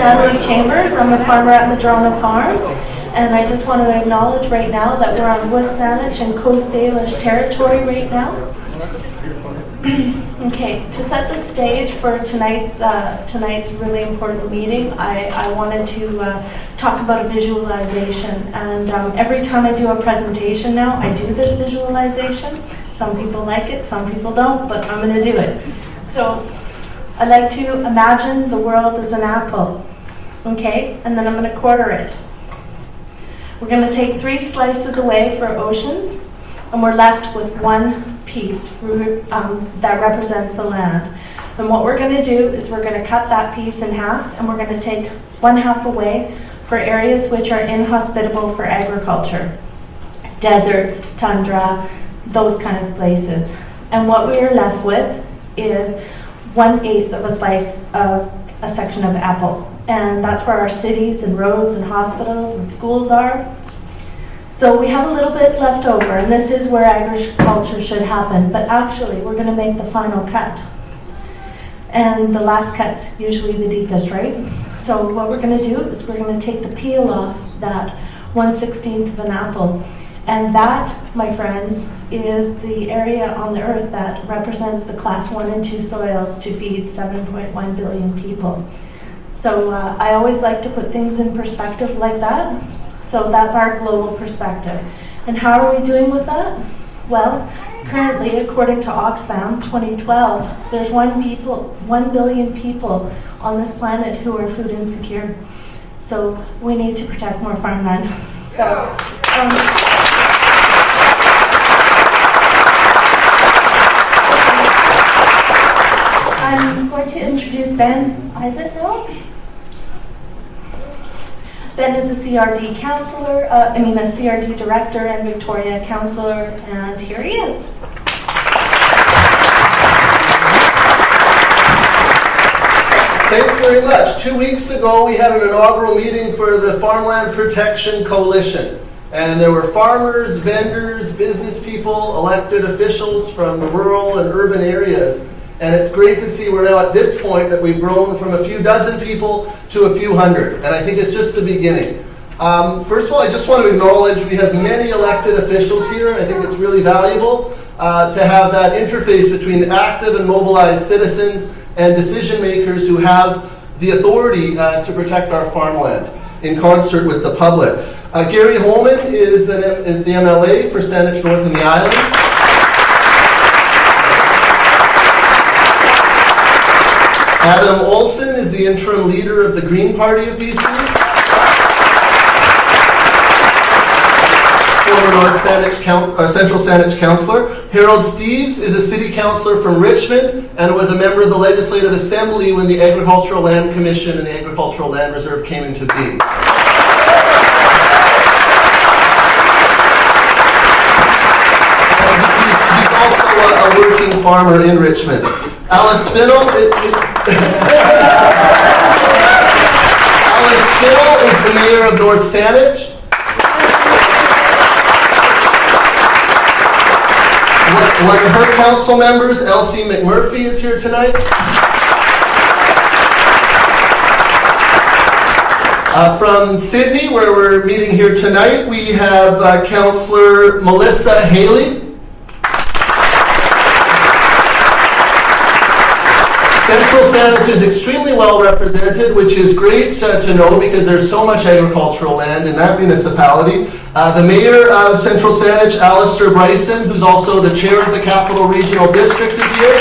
Nathalie Chambers. I'm a farmer at Madrona Farm, and I just want to acknowledge right now that we're on West Saanich and Coast Salish territory right now. Okay, to set the stage for tonight's really important meeting, I wanted to talk about a visualization. And every time I do a presentation now, I do this visualization. Some people like it, some people don't, but I'm going to do it. So I like to imagine the world as an apple, okay? And then I'm going to quarter it. We're going to take 3 slices away for oceans, and we're left with 1 piece that represents the land. And what we're going to do is we're going to cut that piece in half, and we're going to take 1/2 away for areas which are inhospitable for agriculture. Deserts, tundra, those kind of places. And what we are left with is 1/8 of a slice of a section of apple. And that's where our cities and roads and hospitals and schools are. So we have a little bit left over, and this is where agriculture should happen, but actually we're going to make the final cut. And the last cut's usually the deepest, right? So what we're going to do is we're going to take the peel off that 1/16 of an apple. And that, my friends, is the area on the earth that represents the class 1 and 2 soils to feed 7.1 billion people. So I always like to put things in perspective like that. So that's our global perspective. And how are we doing with that? Well, currently, according to Oxfam 2012, there's 1 billion people on this planet who are food insecure. So we need to protect more farmland. So. I'm going to introduce Ben Isitt now. Ben is a CRD counselor, a CRD director and Victoria councillor, and here he is. Thanks very much. 2 weeks ago, we had an inaugural meeting for the Farmland Protection Coalition. And there were farmers, vendors, business people, elected officials from the rural and urban areas. And it's great to see we're now at this point that we've grown from a few dozen people to a few hundred. And I think it's just the beginning. First of all, I just want to acknowledge we have many elected officials here, and I think it's really valuable to have that interface between active and mobilized citizens and decision makers who have the authority to protect our farmland in concert with the public. Gary Holman is the MLA for Saanich North and the Islands. Adam Olsen is the interim leader of the Green Party of BC. Former North Saanich Central Saanich councillor. Harold Steves is a city councillor from Richmond and was a member of the Legislative Assembly when the Agricultural Land Commission and the Agricultural Land Reserve came into being. He's also a working farmer in Richmond. Alice Finall is the mayor of North Saanich. One of her council members, Elsie McMurphy, is here tonight. From Sidney, where we're meeting here tonight, we have Councillor Melissa Haley. Central Saanich is extremely well represented, which is great to know because there's so much agricultural land in that municipality. The mayor of Central Saanich, Alistair Bryson, who's also the chair of the Capital Regional District, is here.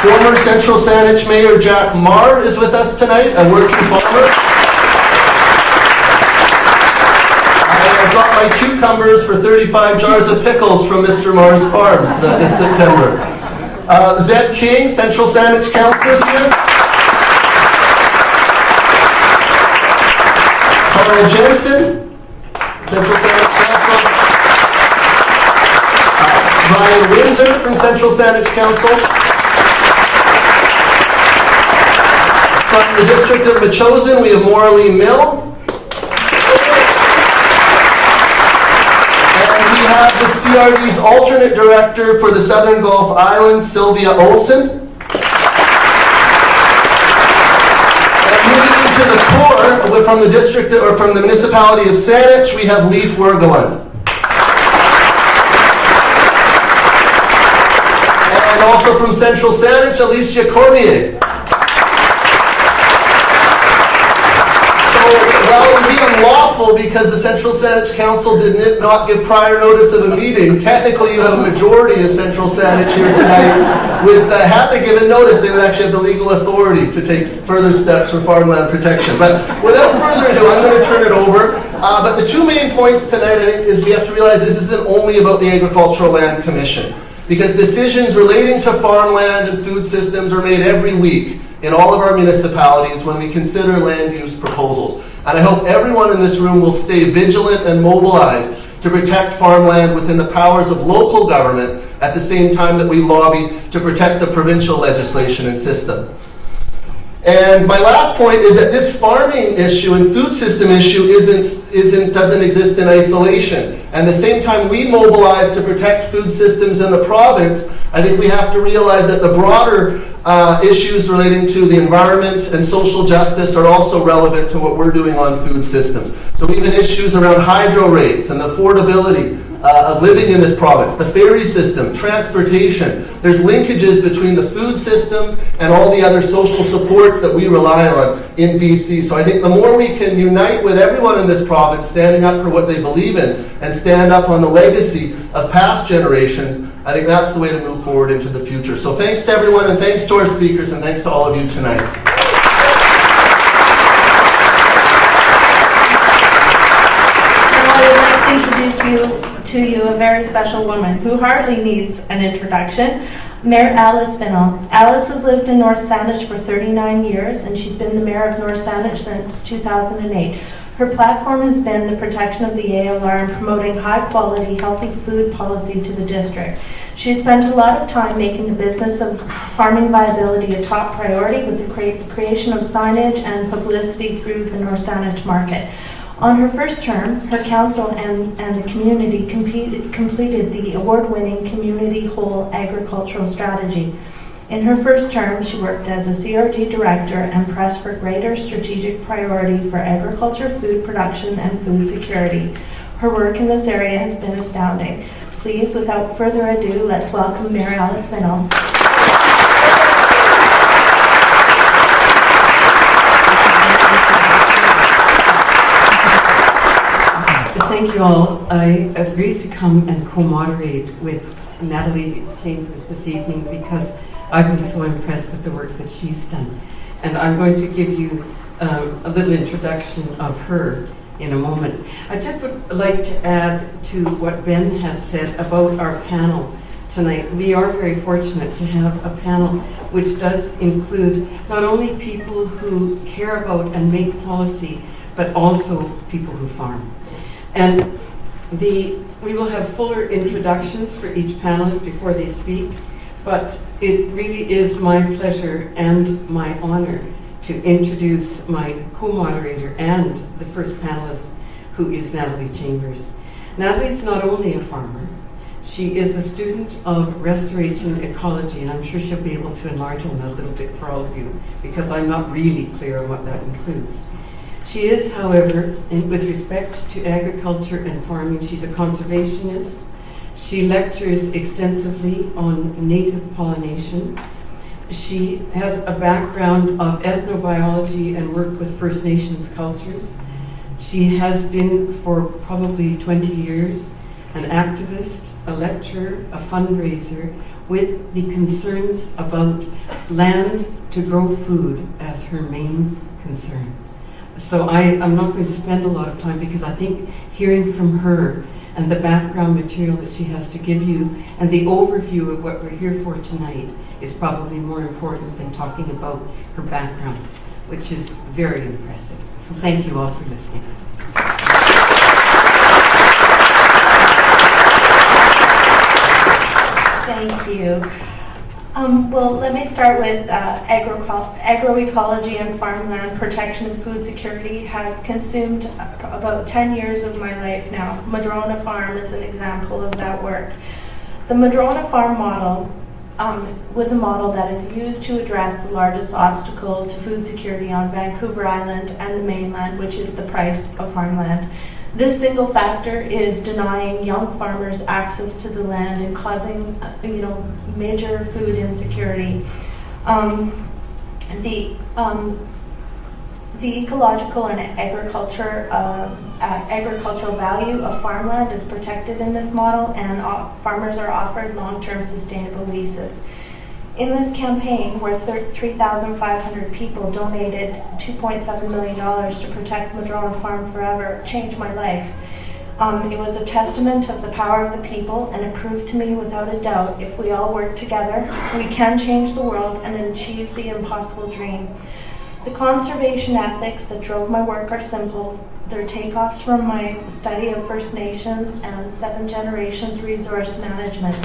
Former Central Saanich Mayor Jack Marr is with us tonight, a working farmer. I brought my cucumbers for 35 jars of pickles from Mr. Marr's Farms this September. Zeb King, Central Saanich councillor, is here. Cara Jensen, Central Saanich council. Brian Windsor from Central Saanich council. From the district of Metchosin, we have Morley Mill. We have the CRD's alternate director for the Southern Gulf Islands, Sylvia Olsen. from the district, or from the municipality of Saanich, we have Leif Wergeland. And also from Central Saanich, Alicia Cormier. Well, it would be unlawful because the Central Saanich Council did not give prior notice of a meeting. Technically, you have a majority of Central Saanich here tonight. Had they given notice, they would actually have the legal authority to take further steps for farmland protection. But without further ado, I'm going to turn it over. But the two main points tonight, I think, is we have to realize this isn't only about the Agricultural Land Commission. Because decisions relating to farmland and food systems are made every week in all of our municipalities when we consider land use proposals. And I hope everyone in this room will stay vigilant and mobilized to protect farmland within the powers of local government at the same time that we lobby to protect the provincial legislation and system. And my last point is that this farming issue and food system issue doesn't exist in isolation. And the same time we mobilize to protect food systems in the province, I think we have to realize that the broader issues relating to the environment and social justice are also relevant to what we're doing on food systems. So even issues around hydro rates and the affordability of living in this province, the ferry system, transportation, there's linkages between the food system and all the other social supports that we rely on in BC. So I think the more we can unite with everyone in this province, standing up for what they believe in and stand up on the legacy of past generations, I think that's the way to move forward into the future. So thanks to everyone, and thanks to our speakers, and thanks to all of you tonight. I would like to introduce to you a very special woman who hardly needs an introduction, Mayor Alice Finall. Alice has lived in North Saanich for 39 years, and she's been the mayor of North Saanich since 2008. Her platform has been the protection of the ALR and promoting high-quality, healthy food policy to the district. She has spent a lot of time making the business of farming viability a top priority with the creation of signage and publicity through the North Saanich market. On her first term, her council and the community completed the award-winning Community Whole Agricultural Strategy. In her first term, she worked as a CRD director and pressed for greater strategic priority for agriculture, food production, and food security. Her work in this area has been astounding. Please, without further ado, let's welcome Mayor Alice Finall. Thank you all. I agreed to come and co-moderate with Nathalie Chambers this evening because I've been so impressed with the work that she's done. And I'm going to give you a little introduction of her in a moment. I just would like to add to what Ben has said about our panel tonight. We are very fortunate to have a panel which does include not only people who care about and make policy, but also people who farm. And we will have fuller introductions for each panelist before they speak, but it really is my pleasure and my honor to introduce my co-moderator and the first panelist, who is Nathalie Chambers. Nathalie's not only a farmer, she is a student of restoration ecology, and I'm sure she'll be able to enlarge on that a little bit for all of you, because I'm not really clear on what that includes. She is, however, with respect to agriculture and farming, she's a conservationist. She lectures extensively on native pollination. She has a background of ethnobiology and worked with First Nations cultures. She has been for probably 20 years an activist, a lecturer, a fundraiser with the concerns about land to grow food as her main concern. So I'm not going to spend a lot of time because I think hearing from her and the background material that she has to give you and the overview of what we're here for tonight is probably more important than talking about her background, which is very impressive. So thank you all for listening. Thank you. Well, let me start with agroecology and farmland protection and food security has consumed about 10 years of my life now. Madrona Farm is an example of that work. The Madrona Farm model was a model that is used to address the largest obstacle to food security on Vancouver Island and the mainland, which is the price of farmland. This single factor is denying young farmers access to the land and causing, major food insecurity. The ecological and agricultural value of farmland is protected in this model, and farmers are offered long-term sustainable leases. In this campaign, where 3,500 people donated $2.7 million to protect Madrona Farm Forever, changed my life. It was a testament of the power of the people, and it proved to me without a doubt, if we all work together, we can change the world and achieve the impossible dream. The conservation ethics that drove my work are simple. They're takeoffs from my study of First Nations and 7 generations resource management.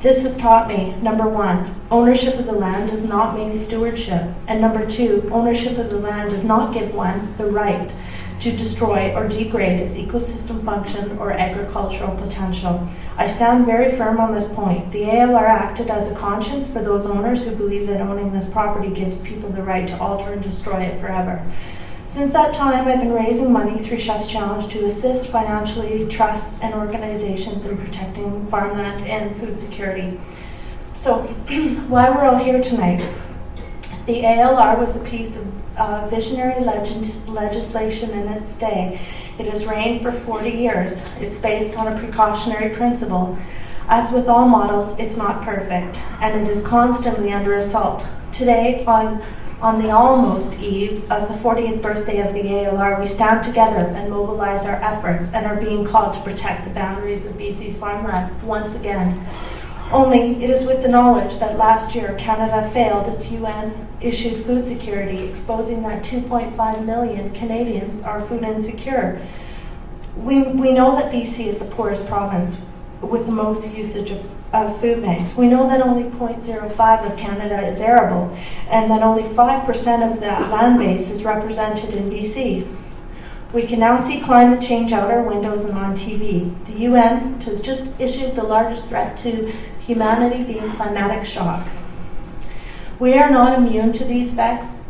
This has taught me, number 1, ownership of the land does not mean stewardship. And number 2, ownership of the land does not give one the right to destroy or degrade its ecosystem function or agricultural potential. I stand very firm on this point. The ALR acted as a conscience for those owners who believe that owning this property gives people the right to alter and destroy it forever. Since that time, I've been raising money through Chef's Challenge to assist financially trusts and organizations in protecting farmland and food security. So, why we're all here tonight? The ALR was a piece of visionary legislation in its day. It has reigned for 40 years. It's based on a precautionary principle. As with all models, it's not perfect, and it is constantly under assault. Today, on the almost eve of the 40th birthday of the ALR, we stand together and mobilize our efforts and are being called to protect the boundaries of BC's farmland once again. Only it is with the knowledge that last year Canada failed its UN-issued food security, exposing that 2.5 million Canadians are food insecure. We know that BC is the poorest province with the most usage of food banks. We know that only 0.05 of Canada is arable, and that only 5% of that land base is represented in BC. We can now see climate change out our windows and on TV. The UN has just issued the largest threat to humanity being climatic shocks. We are not immune to these effects.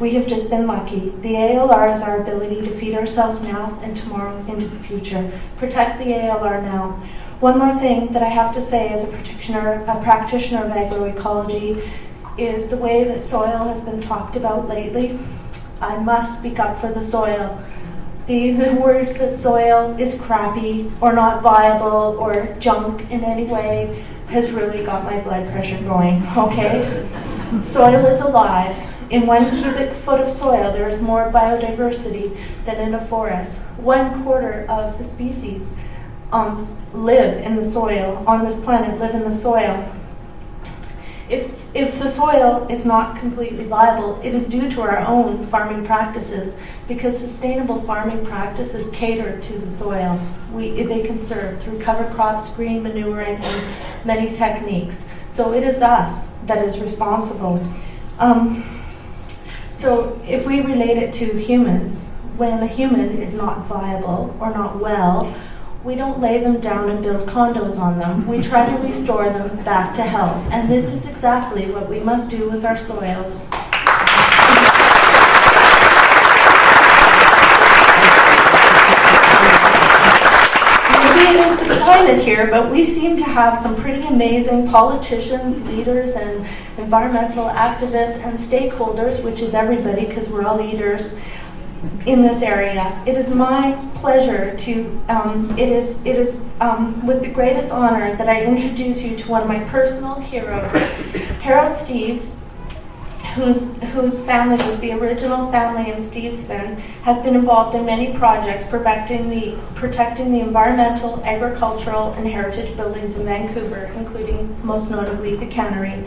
We have just been lucky. The ALR is our ability to feed ourselves now and tomorrow into the future. Protect the ALR now. One more thing that I have to say as a practitioner of agroecology is the way that soil has been talked about lately. I must speak up for the soil. The words that soil is crappy or not viable or junk in any way has really got my blood pressure going, okay? Soil is alive. In 1 cubic foot of soil, there is more biodiversity than in a forest. 1/4 of the species live in the soil, on this planet, live in the soil. If the soil is not completely viable, it is due to our own farming practices, because sustainable farming practices cater to the soil. They conserve through cover crops, green manuring, and many techniques. So it is us that is responsible. So if we relate it to humans, when a human is not viable or not well, we don't lay them down and build condos on them. We try to restore them back to health. And this is exactly what we must do with our soils. Maybe it is the climate here, but we seem to have some pretty amazing politicians, leaders, and environmental activists and stakeholders, which is everybody because we're all eaters, in this area. It is my pleasure to, with the greatest honor that I introduce you to one of my personal heroes, Harold Steves, whose family was the original family in Steveston, has been involved in many projects protecting the environmental, agricultural, and heritage buildings in Vancouver, including most notably the cannery.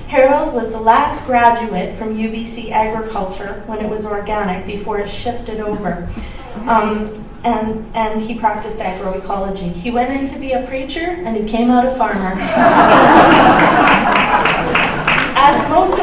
Harold was the last graduate from UBC Agriculture when it was organic before it shifted over. And he practiced agroecology. He went in to be a preacher and he came out a farmer. As most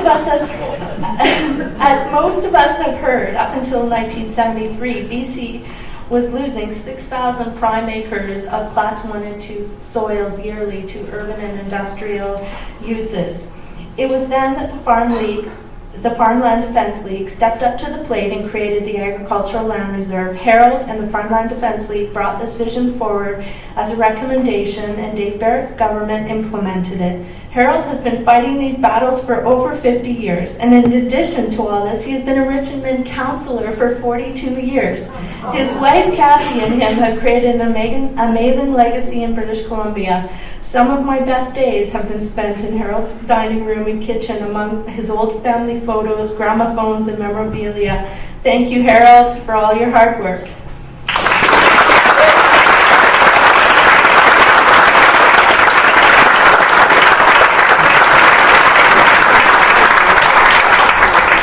of us have heard, up until 1973, BC was losing 6,000 prime acres of Class 1 and 2 soils yearly to urban and industrial uses. It was then that the Farmland Defence League stepped up to the plate and created the Agricultural Land Reserve. Harold and the Farmland Defence League brought this vision forward as a recommendation, and Dave Barrett's government implemented it. Harold has been fighting these battles for over 50 years, and in addition to all this, he has been a Richmond councillor for 42 years. His wife, Kathy, and him have created an amazing legacy in British Columbia. Some of my best days have been spent in Harold's dining room and kitchen among his old family photos, gramophones, and memorabilia. Thank you, Harold, for all your hard work.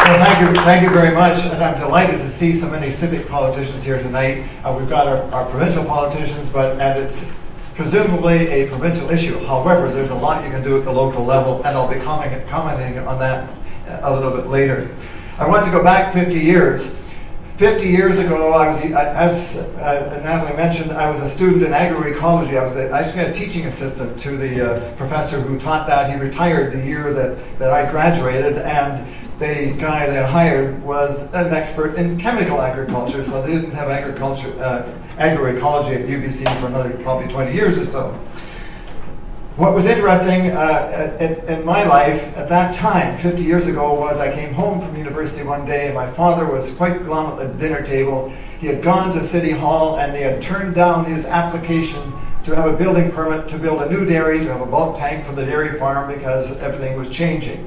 Well, thank you very much, and I'm delighted to see so many civic politicians here tonight. We've got our provincial politicians, and it's presumably a provincial issue. However, there's a lot you can do at the local level, and I'll be commenting on that a little bit later. I want to go back 50 years. 50 years ago, I was, as Nathalie mentioned, I was a student in agroecology. I was actually a teaching assistant to the professor who taught that. He retired the year that I graduated, and the guy they hired was an expert in chemical agriculture, so they didn't have agroecology at UBC for another probably 20 years or so. What was interesting in my life at that time, 50 years ago, was I came home from university one day and my father was quite glum at the dinner table. He had gone to City Hall and they had turned down his application to have a building permit to build a new dairy, to have a bulk tank for the dairy farm because everything was changing.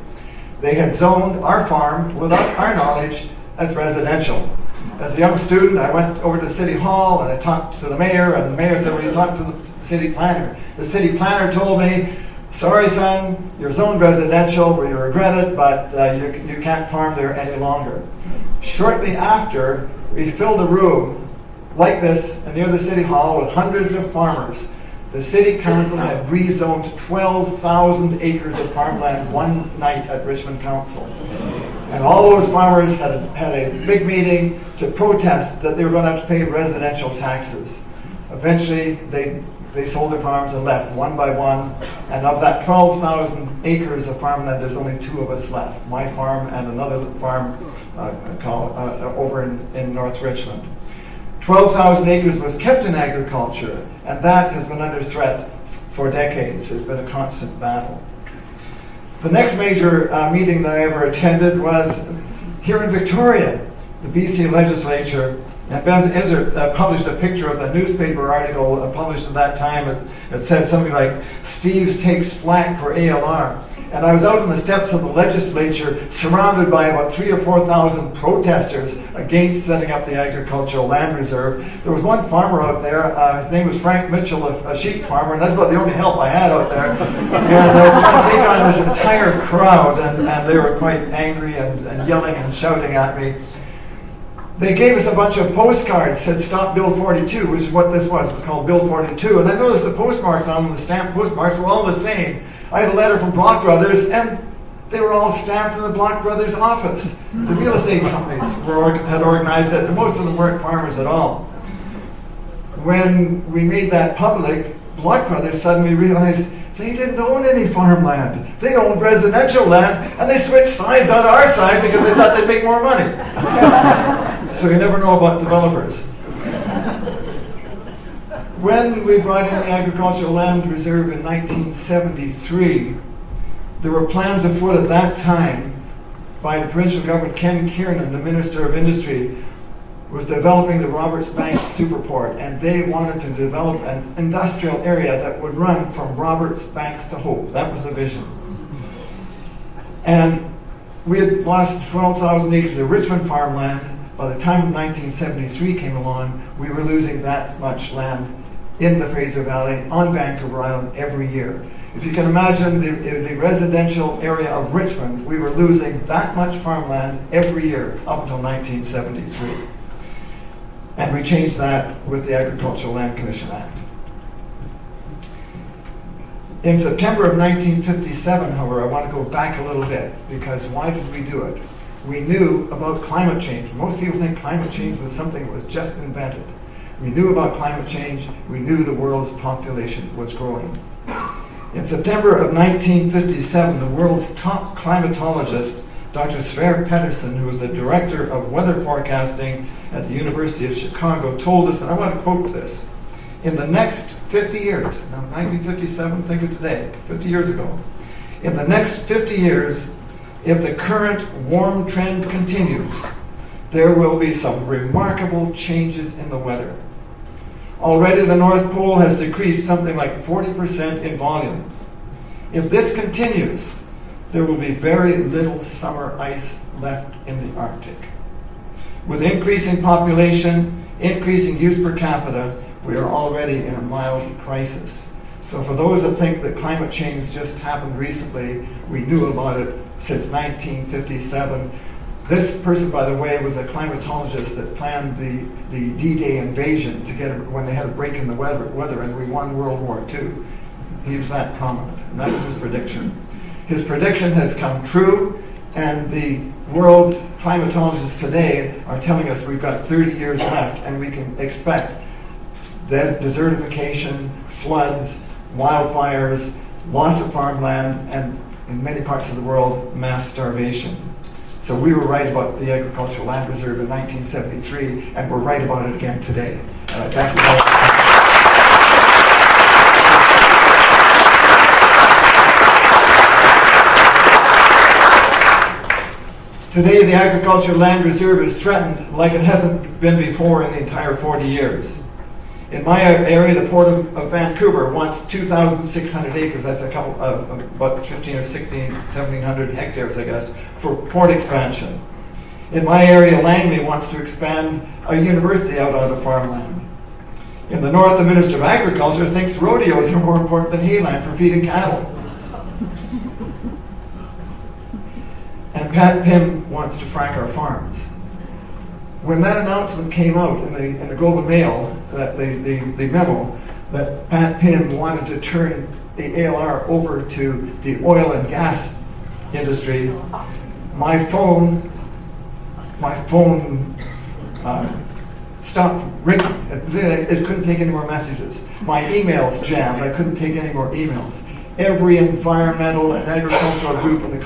They had zoned our farm, without our knowledge, as residential. As a young student, I went over to City Hall and I talked to the mayor, and the mayor said, "Well, you talk to the city planner." The city planner told me, "Sorry, son, you're zoned residential, we regret it, but you can't farm there any longer." Shortly after, we filled a room like this near the City Hall with hundreds of farmers. The City Council had rezoned 12,000 acres of farmland one night at Richmond Council. And all those farmers had a big meeting to protest that they were going to have to pay residential taxes. Eventually, they sold their farms and left one by one. And of that 12,000 acres of farmland, there's only two of us left. My farm and another farm over in North Richmond. 12,000 acres was kept in agriculture, and that has been under threat for decades. It's been a constant battle. The next major meeting that I ever attended was here in Victoria. The BC legislature, and Ben Isitt published a picture of the newspaper article published at that time. It said something like, "Steves takes flack for ALR." And I was out on the steps of the legislature surrounded by about 3,000 or 4,000 protesters against setting up the Agricultural Land Reserve. There was one farmer out there, his name was Frank Mitchell, a sheep farmer, and that's about the only help I had out there. And I was trying to take on this entire crowd, and they were quite angry and yelling and shouting at me. They gave us a bunch of postcards, said "Stop Bill 42," which is what this was. It was called Bill 42. And I noticed the postmarks on them, the stamped postmarks, were all the same. I had a letter from Block Brothers, and they were all stamped in the Block Brothers office. The real estate companies had organized it, and most of them weren't farmers at all. When we made that public, Block Brothers suddenly realized they didn't own any farmland. They owned residential land, and they switched sides on our side because they thought they'd make more money. So you never know about developers. When we brought in the Agricultural Land Reserve in 1973, there were plans afoot at that time by the provincial government. Ken Kiernan, the Minister of Industry, was developing the Roberts Banks Superport, and they wanted to develop an industrial area that would run from Roberts Banks to Hope. That was the vision. And we had lost 12,000 acres of Richmond farmland. By the time 1973 came along, we were losing that much land in the Fraser Valley on Vancouver Island every year. If you can imagine the residential area of Richmond, we were losing that much farmland every year up until 1973. And we changed that with the Agricultural Land Commission Act. In September of 1957, however, I want to go back a little bit, because why did we do it? We knew about climate change. Most people think climate change was something that was just invented. We knew about climate change. We knew the world's population was growing. In September of 1957, the world's top climatologist, Dr. Sverre Pedersen, who was the director of weather forecasting at the University of Chicago, told us, and I want to quote this, in the next 50 years, now 1957, think of today, 50 years ago, in the next 50 years, if the current warm trend continues, there will be some remarkable changes in the weather. Already the North Pole has decreased something like 40% in volume. If this continues, there will be very little summer ice left in the Arctic. With increasing population, increasing use per capita, we are already in a mild crisis. So for those that think that climate change just happened recently, we knew about it since 1957. This person, by the way, was a climatologist that planned the D-Day invasion to get when they had a break in the weather and we won World War II. He was that prominent, and that was his prediction. His prediction has come true, and the world climatologists today are telling us we've got 30 years left, and we can expect desertification, floods, wildfires, loss of farmland, and in many parts of the world, mass starvation. So we were right about the Agricultural Land Reserve in 1973, and we're right about it again today. Thank you all. Today, the Agricultural Land Reserve is threatened like it hasn't been before in the entire 40 years. In my area, the Port of Vancouver wants 2,600 acres, that's about 15 or 16, 1,700 hectares, I guess, for port expansion. In my area, Langley wants to expand a university out onto farmland. In the north, the Minister of Agriculture thinks rodeos are more important than hayland for feeding cattle. And Pat Pym wants to frack our farms. When that announcement came out in the Globe and Mail, that the memo that Pat Pym wanted to turn the ALR over to the oil and gas industry, my phone stopped ringing. It couldn't take any more messages. My emails jammed. I couldn't take any more emails. Every environmental and agricultural group in the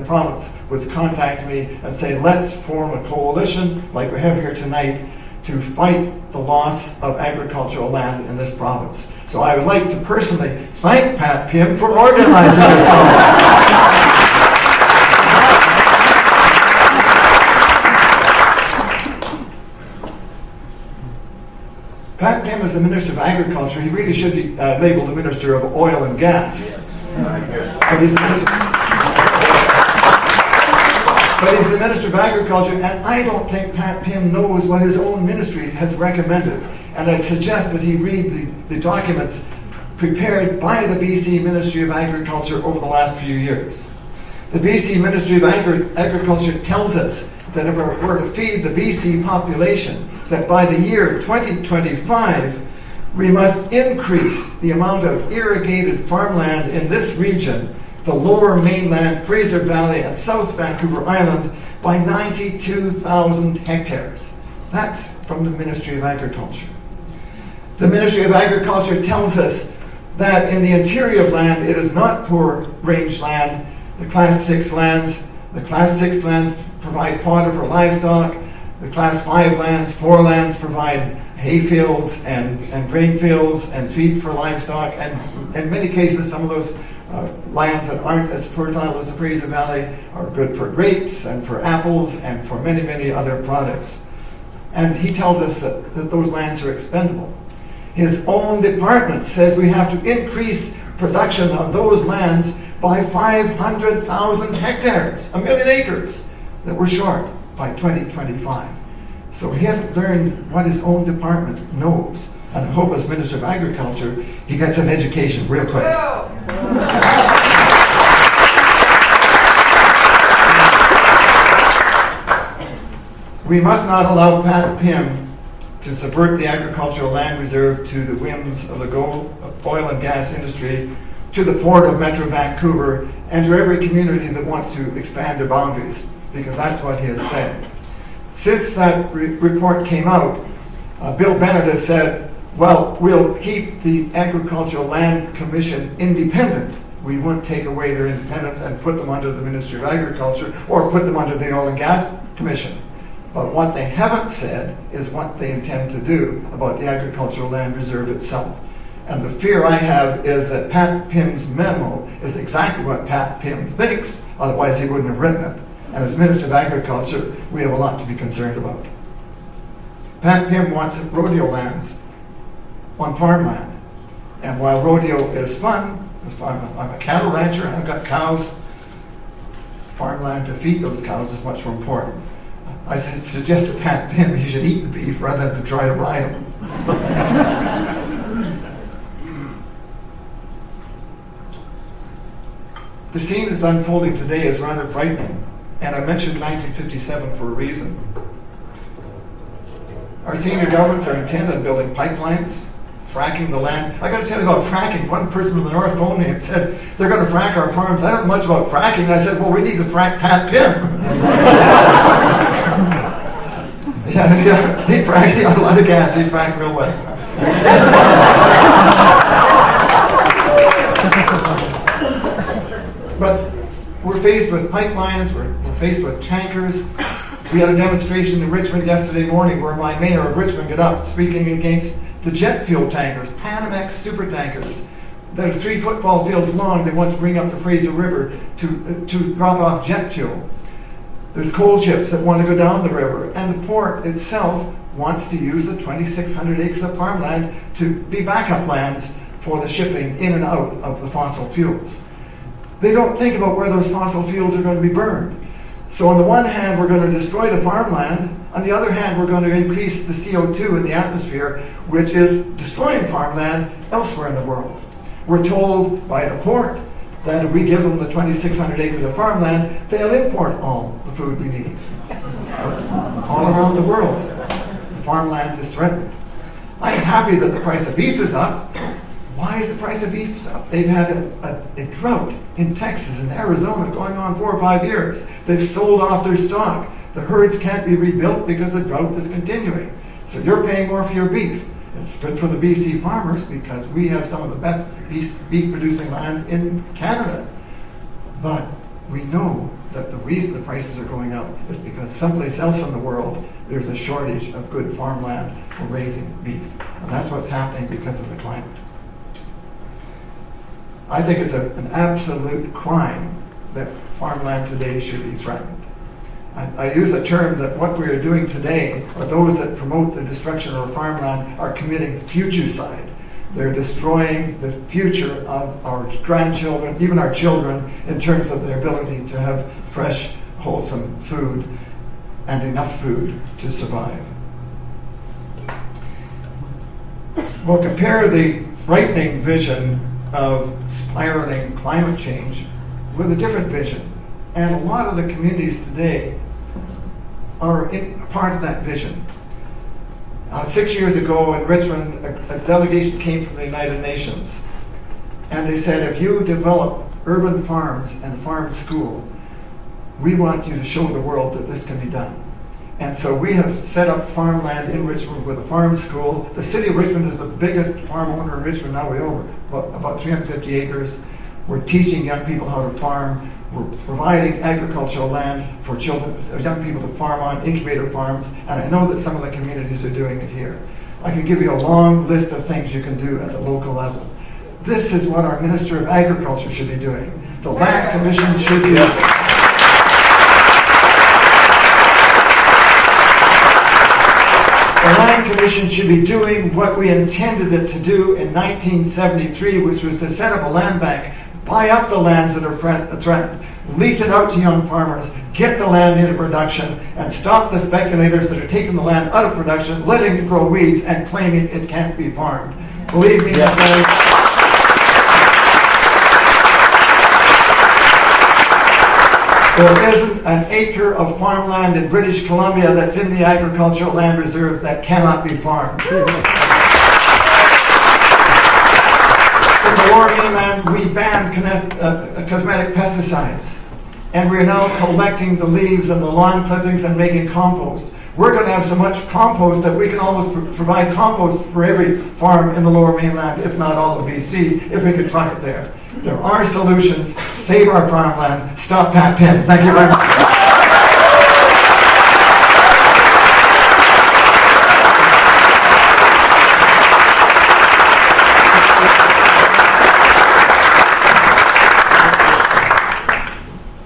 province was contacting me and saying, let's form a coalition like we have here tonight to fight the loss of agricultural land in this province. So I would like to personally thank Pat Pym for organizing this. Pat Pym is the Minister of Agriculture. He really should be labeled the Minister of Oil and Gas. But he's the Minister of Agriculture, and I don't think Pat Pym knows what his own ministry has recommended. And I'd suggest that he read the documents prepared by the BC Ministry of Agriculture over the last few years. The BC Ministry of Agriculture tells us that if we're to feed the BC population, that by the year 2025, we must increase the amount of irrigated farmland in this region, the lower mainland, Fraser Valley, and South Vancouver Island, by 92,000 hectares. That's from the Ministry of Agriculture. The Ministry of Agriculture tells us that in the interior of land, it is not poor range land. The Class 6 lands provide fodder for livestock. The Class 5 lands, 4 lands provide hay fields and grain fields and feed for livestock. And in many cases, some of those lands that aren't as fertile as the Fraser Valley are good for grapes and for apples and for many, many other products. And he tells us that those lands are expendable. His own department says we have to increase production on those lands by 500,000 hectares, 1 million acres that we're short by 2025. So he hasn't learned what his own department knows. And I hope as Minister of Agriculture, he gets an education real quick. We must not allow Pat Pym to subvert the agricultural land reserve to the whims of the oil and gas industry, to the port of Metro Vancouver, and to every community that wants to expand their boundaries, because that's what he has said. Since that report came out, Bill Bennett has said, well, we'll keep the Agricultural Land Commission independent. We won't take away their independence and put them under the Ministry of Agriculture or put them under the Oil and Gas Commission. But what they haven't said is what they intend to do about the Agricultural Land Reserve itself. And the fear I have is that Pat Pym's memo is exactly what Pat Pym thinks, otherwise he wouldn't have written it. And as Minister of Agriculture, we have a lot to be concerned about. Pat Pym wants rodeo lands on farmland. And while rodeo is fun, I'm a cattle rancher, I've got cows, farmland to feed those cows is much more important. I suggested to Pat Pym he should eat the beef rather than to try to ride them. The scene that's unfolding today is rather frightening, and I mentioned 1957 for a reason. Our senior governments are intent on building pipelines, fracking the land. I got to tell you about fracking. One person in the north phoned me and said, they're going to frack our farms. I don't know much about fracking. I said, well, we need to frack Pat Pym. yeah, he'd frack. He got a lot of gas. He'd frack real well. But we're faced with pipelines, we're faced with tankers. We had a demonstration in Richmond yesterday morning where my mayor of Richmond got up speaking against the jet fuel tankers, Panamax super tankers. They're 3 football fields long. They want to bring up the Fraser River to drop off jet fuel. There's coal ships that want to go down the river, and the port itself wants to use the 2,600 acres of farmland to be backup lands for the shipping in and out of the fossil fuels. They don't think about where those fossil fuels are going to be burned. So on the one hand, we're going to destroy the farmland. On the other hand, we're going to increase the CO2 in the atmosphere, which is destroying farmland elsewhere in the world. We're told by the port that if we give them the 2,600 acres of farmland, they'll import all the food we need. All around the world, the farmland is threatened. I'm happy that the price of beef is up. Why is the price of beef up? They've had a drought in Texas and Arizona going on 4 or 5 years. They've sold off their stock. The herds can't be rebuilt because the drought is continuing. So you're paying more for your beef. It's good for the BC farmers because we have some of the best beef producing land in Canada. But we know that the reason the prices are going up is because someplace else in the world there's a shortage of good farmland for raising beef. And that's what's happening because of the climate. I think it's an absolute crime that farmland today should be threatened. I use a term that what we are doing today, or those that promote the destruction of our farmland, are committing futurecide. They're destroying the future of our grandchildren, even our children, in terms of their ability to have fresh, wholesome food and enough food to survive. Well, compare the frightening vision of spiraling climate change with a different vision. And a lot of the communities today are part of that vision. 6 years ago in Richmond, a delegation came from the United Nations. And they said, if you develop urban farms and farm school, we want you to show the world that this can be done. And so we have set up farmland in Richmond with a farm school. The city of Richmond is the biggest farm owner in Richmond. Now we own about 350 acres. We're teaching young people how to farm. We're providing agricultural land for children, young people to farm on, incubator farms, and I know that some of the communities are doing it here. I can give you a long list of things you can do at the local level. This is what our Minister of Agriculture should be doing. The Land Commission should be... The Land Commission should be doing what we intended it to do in 1973, which was to set up a land bank, buy up the lands that are threatened, lease it out to young farmers, get the land into production, and stop the speculators that are taking the land out of production, letting it grow weeds, and claiming it can't be farmed. Believe me, there isn't an acre of farmland in British Columbia that's in the Agricultural Land Reserve that cannot be farmed. In the Lower Mainland, we banned cosmetic pesticides. and we're now collecting the leaves and the lawn clippings and making compost. We're going to have so much compost that we can almost provide compost for every farm in the Lower Mainland, if not all of BC, if we could truck it there. There are solutions. Save our farmland. Stop Pat Penn. Thank you very much.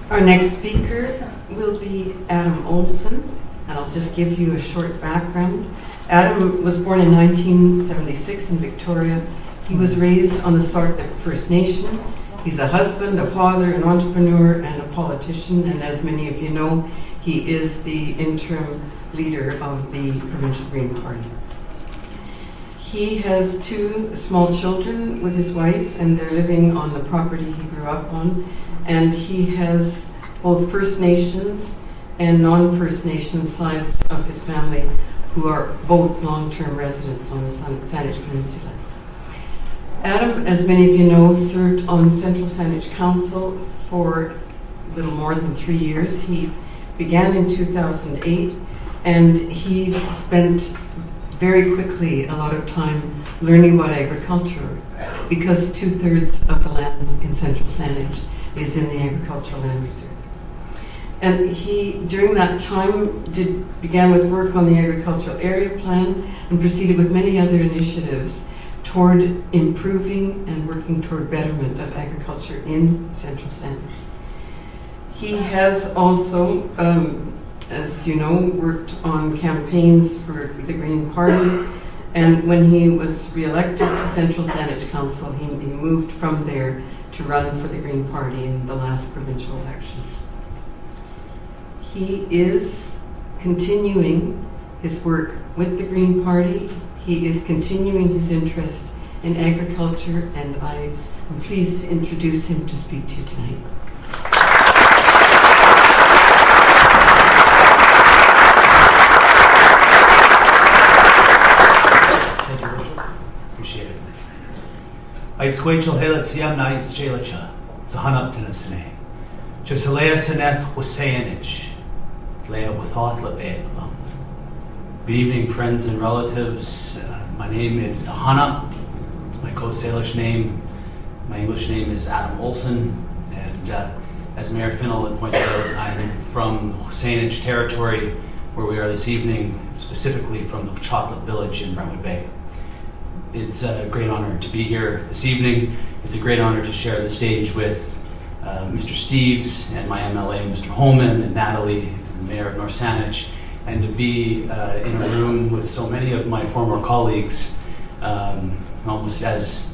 Our next speaker will be Adam Olsen, and I'll just give you a short background. Adam was born in 1976 in Victoria. He was raised on the Sartlik First Nation. He's a husband, a father, an entrepreneur, and a politician, and as many of you know, he is the interim leader of the Provincial Green Party. He has 2 small children with his wife, and they're living on the property he grew up on. And he has both First Nations and non-First Nations sides of his family who are both long-term residents on the Saanich Peninsula. Adam, as many of you know, served on Central Saanich Council for a little more than 3 years. He began in 2008, and he spent very quickly a lot of time learning about agriculture, because 2/3 of the land in Central Saanich is in the agricultural land reserve. And he, during that time, began with work on the agricultural area plan and proceeded with many other initiatives toward improving and working toward betterment of agriculture in Central Saanich. He has also, as you know, worked on campaigns for the Green Party, and when he was re-elected to Central Saanich Council, he moved from there to run for the Green Party in the last provincial election. He is continuing his work with the Green Party. He is continuing his interest in agriculture, and I am pleased to introduce him to speak to you tonight. Thank you, Rachel. Appreciate it. Ait squachel helet siam na ait jelacha. Zahanap tinasane. Jasalea seneth Husayanich. Lea withoth lebed lungs. Good evening, friends and relatives. My name is Zahanap. It's my Coast Salish name. My English name is Adam Olsen. And as Mayor Finall had pointed out, I'm from the Husayanich territory, where we are this evening, specifically from the Chocolate Village in Brentwood Bay. It's a great honor to be here this evening. It's a great honor to share the stage with Mr. Steves and my MLA, Mr. Holman, and Nathalie, and the Mayor of North Saanich, and to be in a room with so many of my former colleagues, almost as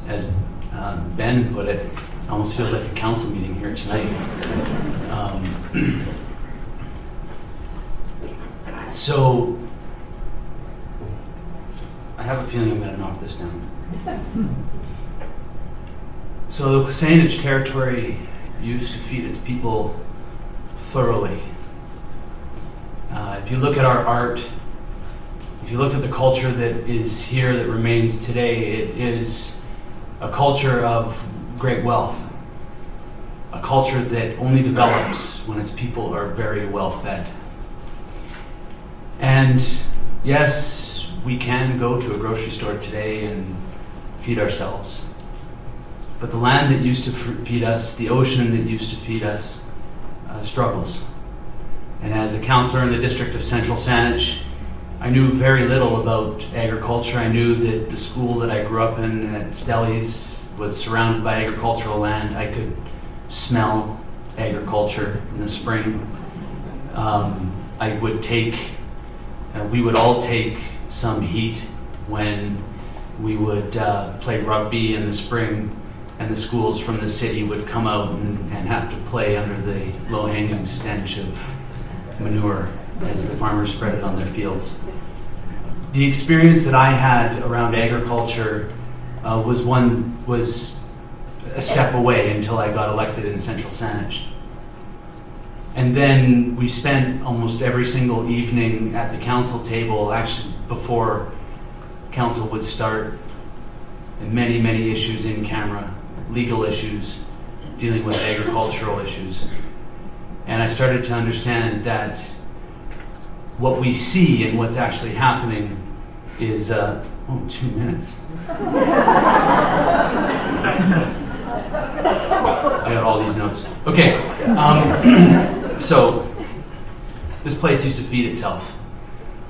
Ben put it almost feels like a council meeting here tonight. So I have a feeling I'm going to knock this down. So the Saanich territory used to feed its people thoroughly. If you look at our art, if you look at the culture that is here, that remains today, it is a culture of great wealth. A culture that only develops when its people are very well fed. And yes, we can go to a grocery store today and feed ourselves. But the land that used to feed us, the ocean that used to feed us, struggles. And as a councillor in the district of Central Saanich, I knew very little about agriculture. I knew that the school that I grew up in at Stellies was surrounded by agricultural land. I could smell agriculture in the spring. We would all take some heat when we would play rugby in the spring, and the schools from the city would come out and have to play under the low-hanging stench of manure as the farmers spread it on their fields. The experience that I had around agriculture was a step away until I got elected in Central Saanich. And then we spent almost every single evening at the council table, actually before council would start, and many, many issues in camera, legal issues, dealing with agricultural issues. And I started to understand that what we see and what's actually happening is, 2 minutes. I got all these notes. Okay, so this place used to feed itself.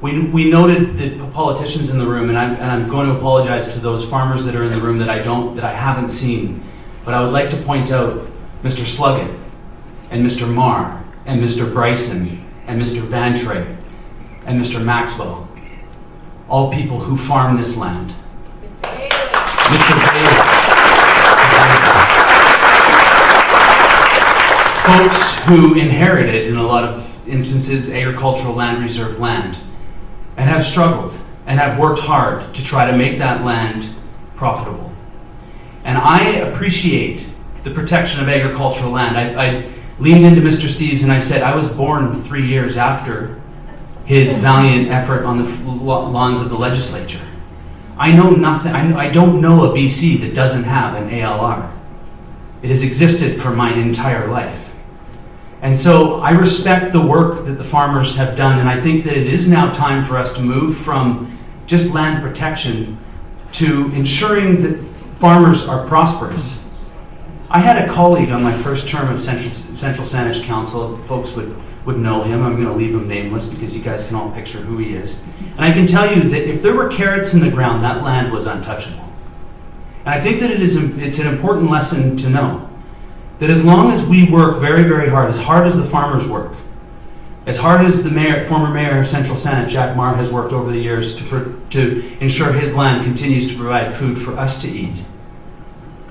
We noted the politicians in the room, and I'm going to apologize to those farmers that are in the room that I haven't seen, but I would like to point out Mr. Sluggett and Mr. Marr and Mr. Bryson and Mr. Vantray and Mr. Maxwell, all people who farm this land. Mr. Bailey. Folks who inherited, in a lot of instances, agricultural land reserve land, and have struggled and have worked hard to try to make that land profitable. And I appreciate the protection of agricultural land. I leaned into Mr. Steves and I said, I was born 3 years after his valiant effort on the lawns of the legislature. I know nothing. I don't know a BC that doesn't have an ALR. It has existed for my entire life. And so I respect the work that the farmers have done, and I think that it is now time for us to move from just land protection to ensuring that farmers are prosperous. I had a colleague on my first term at Central Saanich Council. Folks would know him. I'm going to leave him nameless because you guys can all picture who he is. And I can tell you that if there were carrots in the ground, that land was untouchable. And I think that it's an important lesson to know that as long as we work very, very hard as the farmers work, as hard as the former mayor of Central Saanich, Jack Marr, has worked over the years to ensure his land continues to provide food for us to eat,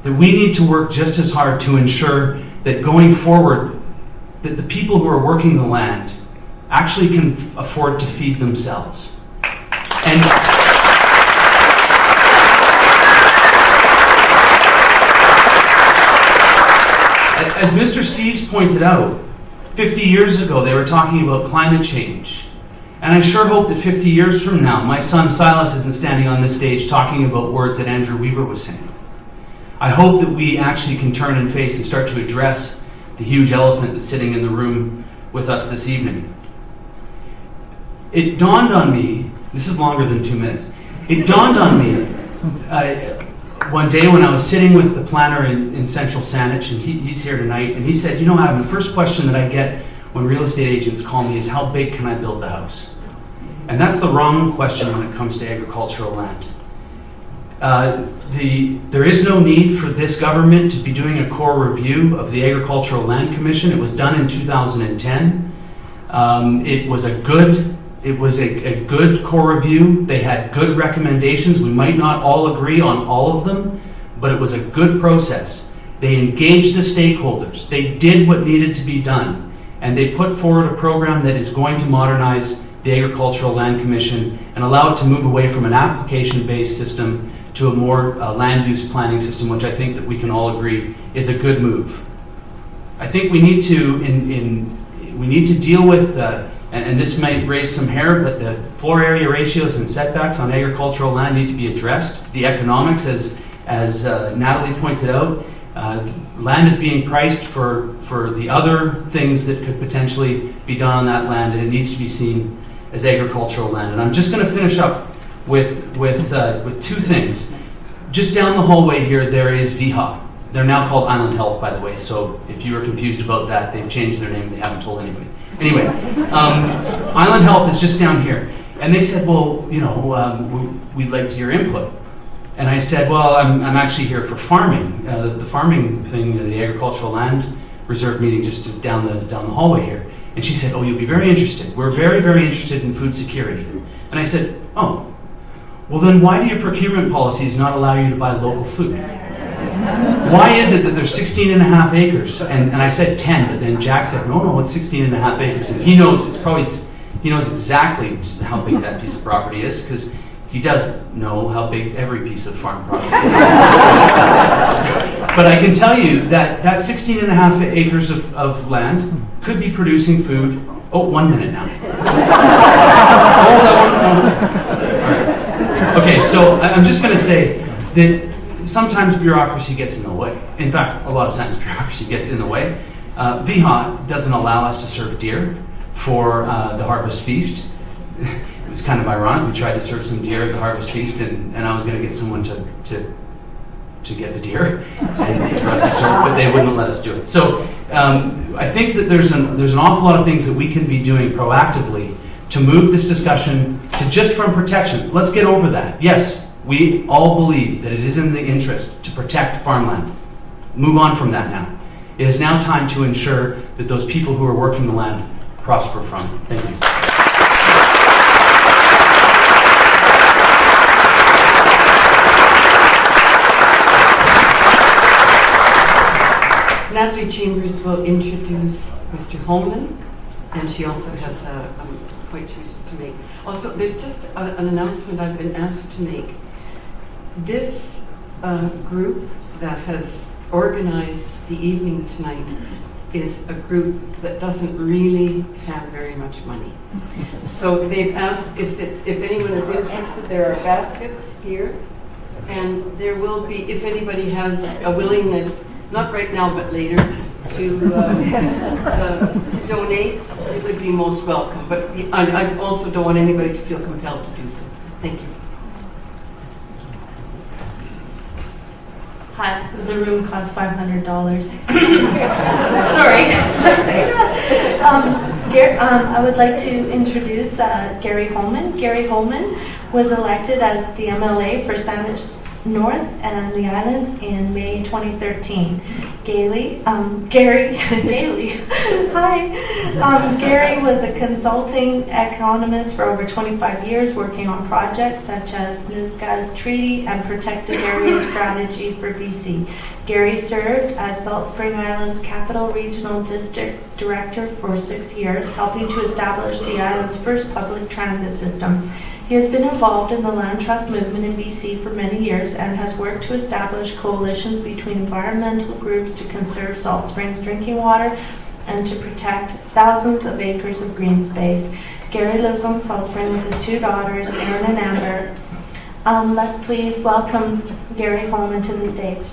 that we need to work just as hard to ensure that going forward, that the people who are working the land actually can afford to feed themselves. And as Mr. Steves pointed out, 50 years ago they were talking about climate change. And I sure hope that 50 years from now, my son Silas isn't standing on this stage talking about words that Andrew Weaver was saying. I hope that we actually can turn and face and start to address the huge elephant that's sitting in the room with us this evening. It dawned on me, this is longer than 2 minutes, it dawned on me one day when I was sitting with the planner in Central Saanich, and he's here tonight, and he said, you know, Adam, the first question that I get when real estate agents call me is, how big can I build the house? And that's the wrong question when it comes to agricultural land. There is no need for this government to be doing a core review of the Agricultural Land Commission. It was done in 2010. It was a good core review. They had good recommendations. We might not all agree on all of them, but it was a good process. They engaged the stakeholders. They did what needed to be done, and they put forward a program that is going to modernize the Agricultural Land Commission and allow it to move away from an application-based system to a more land use planning system, which I think that we can all agree is a good move. I think we need to deal with, and this might raise some hair, but the floor area ratios and setbacks on agricultural land need to be addressed. The economics, as Nathalie pointed out, land is being priced for the other things that could potentially be done on that land, and it needs to be seen as agricultural land. And I'm just going to finish up with two things. Just down the hallway here, there is VHA. They're now called Island Health, by the way, so if you were confused about that, they've changed their name, they haven't told anybody. Anyway, Island Health is just down here. And they said, well, you know, we'd like your input. And I said, well, I'm actually here for farming. The farming thing, the agricultural land reserve meeting just down the hallway here. And she said, oh, you'll be very interested. We're very, very interested in food security. And I said, oh, well then why do your procurement policies not allow you to buy local food? Why is it that there's 16 and a half acres? And I said 10, but then Jack said, no, it's 16 and a half acres. And he knows exactly how big that piece of property is, because he does know how big every piece of farm property is. But I can tell you that 16 and a half acres of land could be producing food. Oh, 1 minute now. Okay, so I'm just going to say that sometimes bureaucracy gets in the way. In fact, a lot of times bureaucracy gets in the way. VHA doesn't allow us to serve deer for the Harvest Feast. It was kind of ironic. We tried to serve some deer at the Harvest Feast, and I was going to get someone to get the deer and for us to serve, but they wouldn't let us do it. So I think that there's an awful lot of things that we can be doing proactively to move this discussion to just from protection. Let's get over that. Yes, we all believe that it is in the interest to protect farmland. Move on from that now. It is now time to ensure that those people who are working the land prosper from it. Thank you. Nathalie Chambers will introduce Mr. Holman, and she also has a point she wishes to make. Also, there's just an announcement I've been asked to make. This group that has organized the evening tonight is a group that doesn't really have very much money. So they've asked if anyone is interested, there are baskets here, and there will be, if anybody has a willingness, not right now but later, to donate, it would be most welcome. But I also don't want anybody to feel compelled to do so. Thank you. Hi, the room costs $500. Sorry, did I say that? I would like to introduce Gary Holman. Gary Holman was elected as the MLA for Sandwich North and the Islands in May 2013. Gary was a consulting economist for over 25 years, working on projects such as NISGA's Treaty and Protected Area Strategy for BC. Gary served as Salt Spring Island's Capital Regional District Director for 6 years, helping to establish the island's first public transit system. He has been involved in the land trust movement in BC for many years and has worked to establish coalitions between environmental groups to conserve Salt Springs drinking water and to protect thousands of acres of green space. Gary lives on Salt Spring with his 2 daughters, Erin and Amber. Let's please welcome Gary Holman to the stage.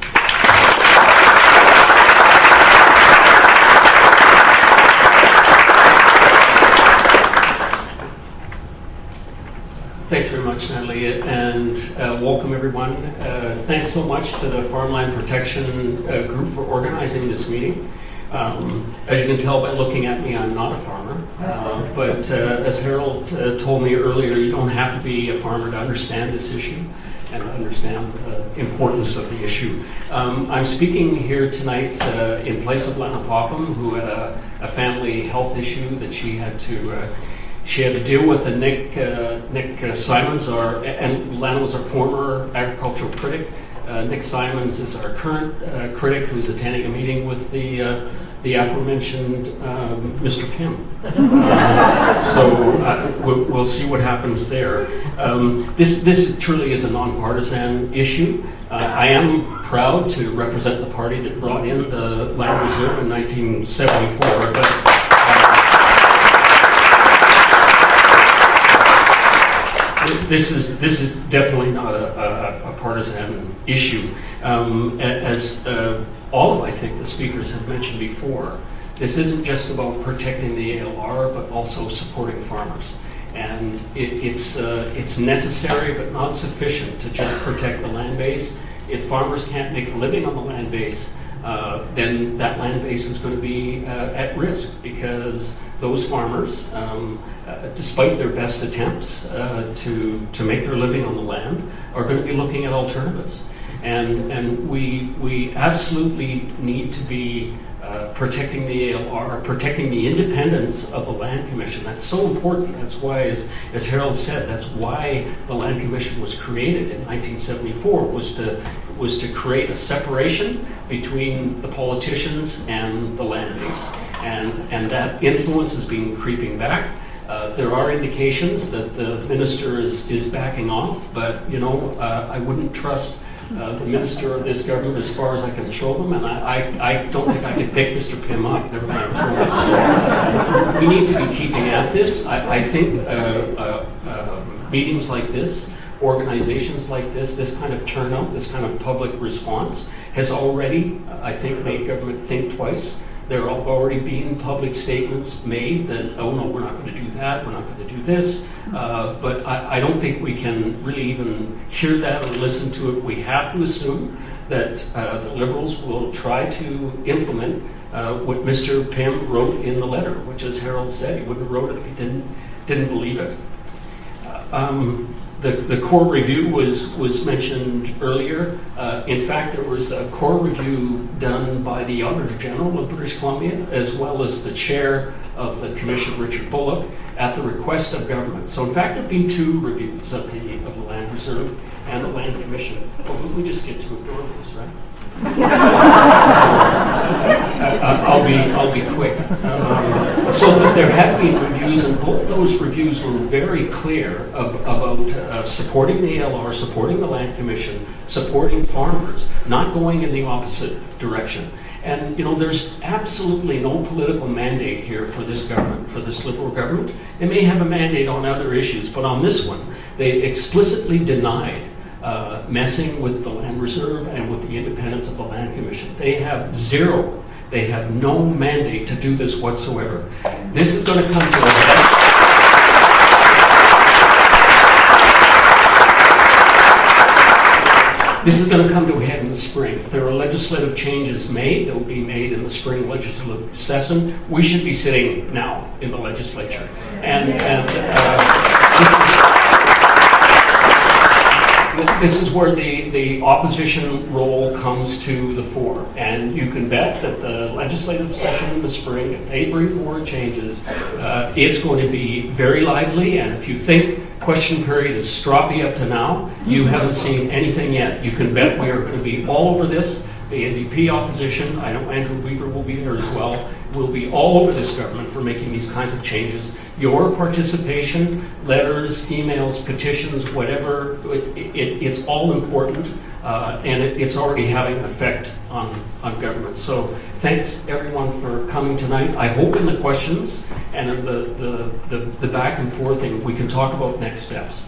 Thanks very much, Nathalie, and welcome everyone. Thanks so much to the Farmland Protection group for organizing this meeting. As you can tell by looking at me, I'm not a farmer, but as Harold told me earlier, you don't have to be a farmer to understand this issue and understand the importance of the issue. I'm speaking here tonight in place of Lana Popham, who had a family health issue that she had to deal with. And Nick Simons, and Lana was our former agricultural critic. Nick Simons is our current critic, who's attending a meeting with the aforementioned Mr. Pym. So we'll see what happens there. This truly is a nonpartisan issue. I am proud to represent the party that brought in the land reserve in 1974, but this is definitely not a partisan issue. As all of, I think, the speakers have mentioned before, this isn't just about protecting the ALR, but also supporting farmers. And it's necessary, but not sufficient to just protect the land base. If farmers can't make a living on the land base, then that land base is going to be at risk, because those farmers, despite their best attempts to make their living on the land, are going to be looking at alternatives. And we absolutely need to be protecting the ALR, protecting the independence of the Land Commission. That's so important. That's why, as Harold said, that's why the Land Commission was created in 1974, was to create a separation between the politicians and the land base. And that influence has been creeping back. There are indications that the minister is backing off, but I wouldn't trust the minister of this government as far as I can throw them, and I don't think I could pick Mr. Pym up, never mind throw him. So we need to be keeping at this. I think meetings like this, organizations like this kind of turnout, this kind of public response has already, I think, made government think twice There have already been public statements made that, oh no, we're not going to do that, we're not going to do this. But I don't think we can really even hear that or listen to it. We have to assume that the Liberals will try to implement what Mr. Pym wrote in the letter, which, as Harold said, he wouldn't have wrote it if he didn't believe it. The core review was mentioned earlier. In fact, there was a core review done by the Auditor General of British Columbia, as well as the chair of the Commission, Richard Bullock, at the request of government. So in fact, there have been 2 reviews of the Land Reserve and the Land Commission. Well, we just get to ignore those, right? I'll be quick. So that there have been reviews, and both those reviews were very clear about supporting the ALR, supporting the Land Commission, supporting farmers, not going in the opposite direction. And there's absolutely no political mandate here for this government, for this Liberal government. They may have a mandate on other issues, but on this one, they explicitly denied messing with the Land Reserve and with the independence of the Land Commission. They have no mandate to do this whatsoever. This is going to come to a head. This is going to come to a head in the spring. If there are legislative changes made, they'll be made in the spring legislative session. We should be sitting now in the legislature. This is where the opposition role comes to the fore. And you can bet that the legislative session in the spring, if they bring forward changes, it's going to be very lively. And if you think question period is stroppy up to now, you haven't seen anything yet. You can bet we are going to be all over this. The NDP opposition, I know Andrew Weaver will be there as well, will be all over this government for making these kinds of changes. Your participation, letters, emails, petitions, whatever, it's all important, and it's already having an effect on government. So thanks everyone for coming tonight. I hope in the questions and in the back and forth thing, we can talk about next steps.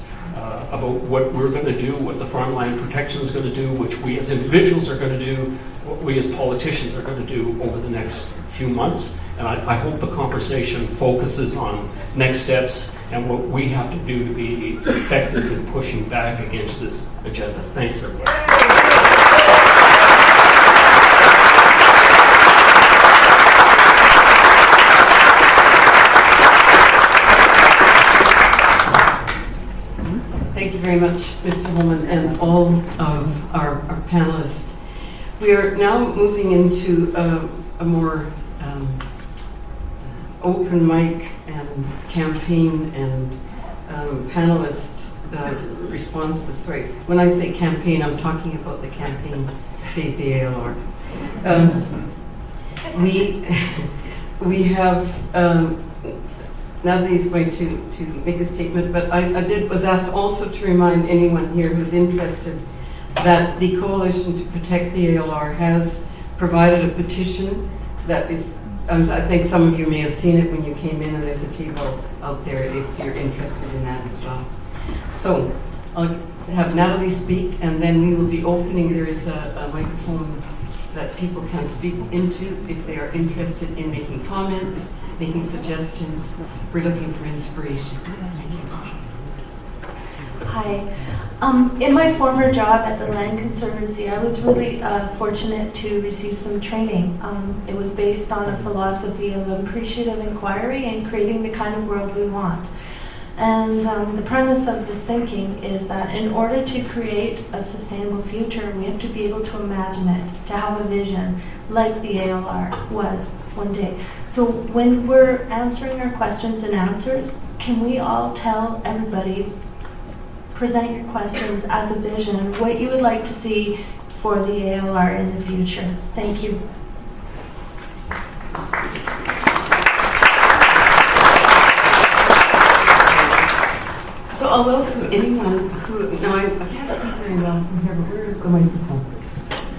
About what we're going to do, what the Farmland Protection is going to do, which we as individuals are going to do, what we as politicians are going to do over the next few months. And I hope the conversation focuses on next steps and what we have to do to be effective in pushing back against this agenda. Thanks, everybody. Thank you very much, Mr. Holman, and all of our panelists. We are now moving into a more open mic and campaign and panelist responses. Sorry, when I say campaign, I'm talking about the campaign to save the ALR. We have Natalie's going to make a statement, but I was asked also to remind anyone here who's interested that the Coalition to Protect the ALR has provided a petition that is, I think some of you may have seen it when you came in, and there's a table out there if you're interested in that as well. So I'll have Nathalie speak, and then we will be opening, there is a microphone that people can speak into if they are interested in making comments, making suggestions. We're looking for inspiration. Hi. In my former job at the Land Conservancy, I was really fortunate to receive some training. It was based on a philosophy of appreciative inquiry and creating the kind of world we want. And the premise of this thinking is that in order to create a sustainable future, we have to be able to imagine it, to have a vision like the ALR was one day. So when we're answering our questions and answers, can we all tell everybody, present your questions as a vision, what you would like to see for the ALR in the future? Thank you. So I'll welcome anyone who, now I can't see very well from here, but where is the microphone?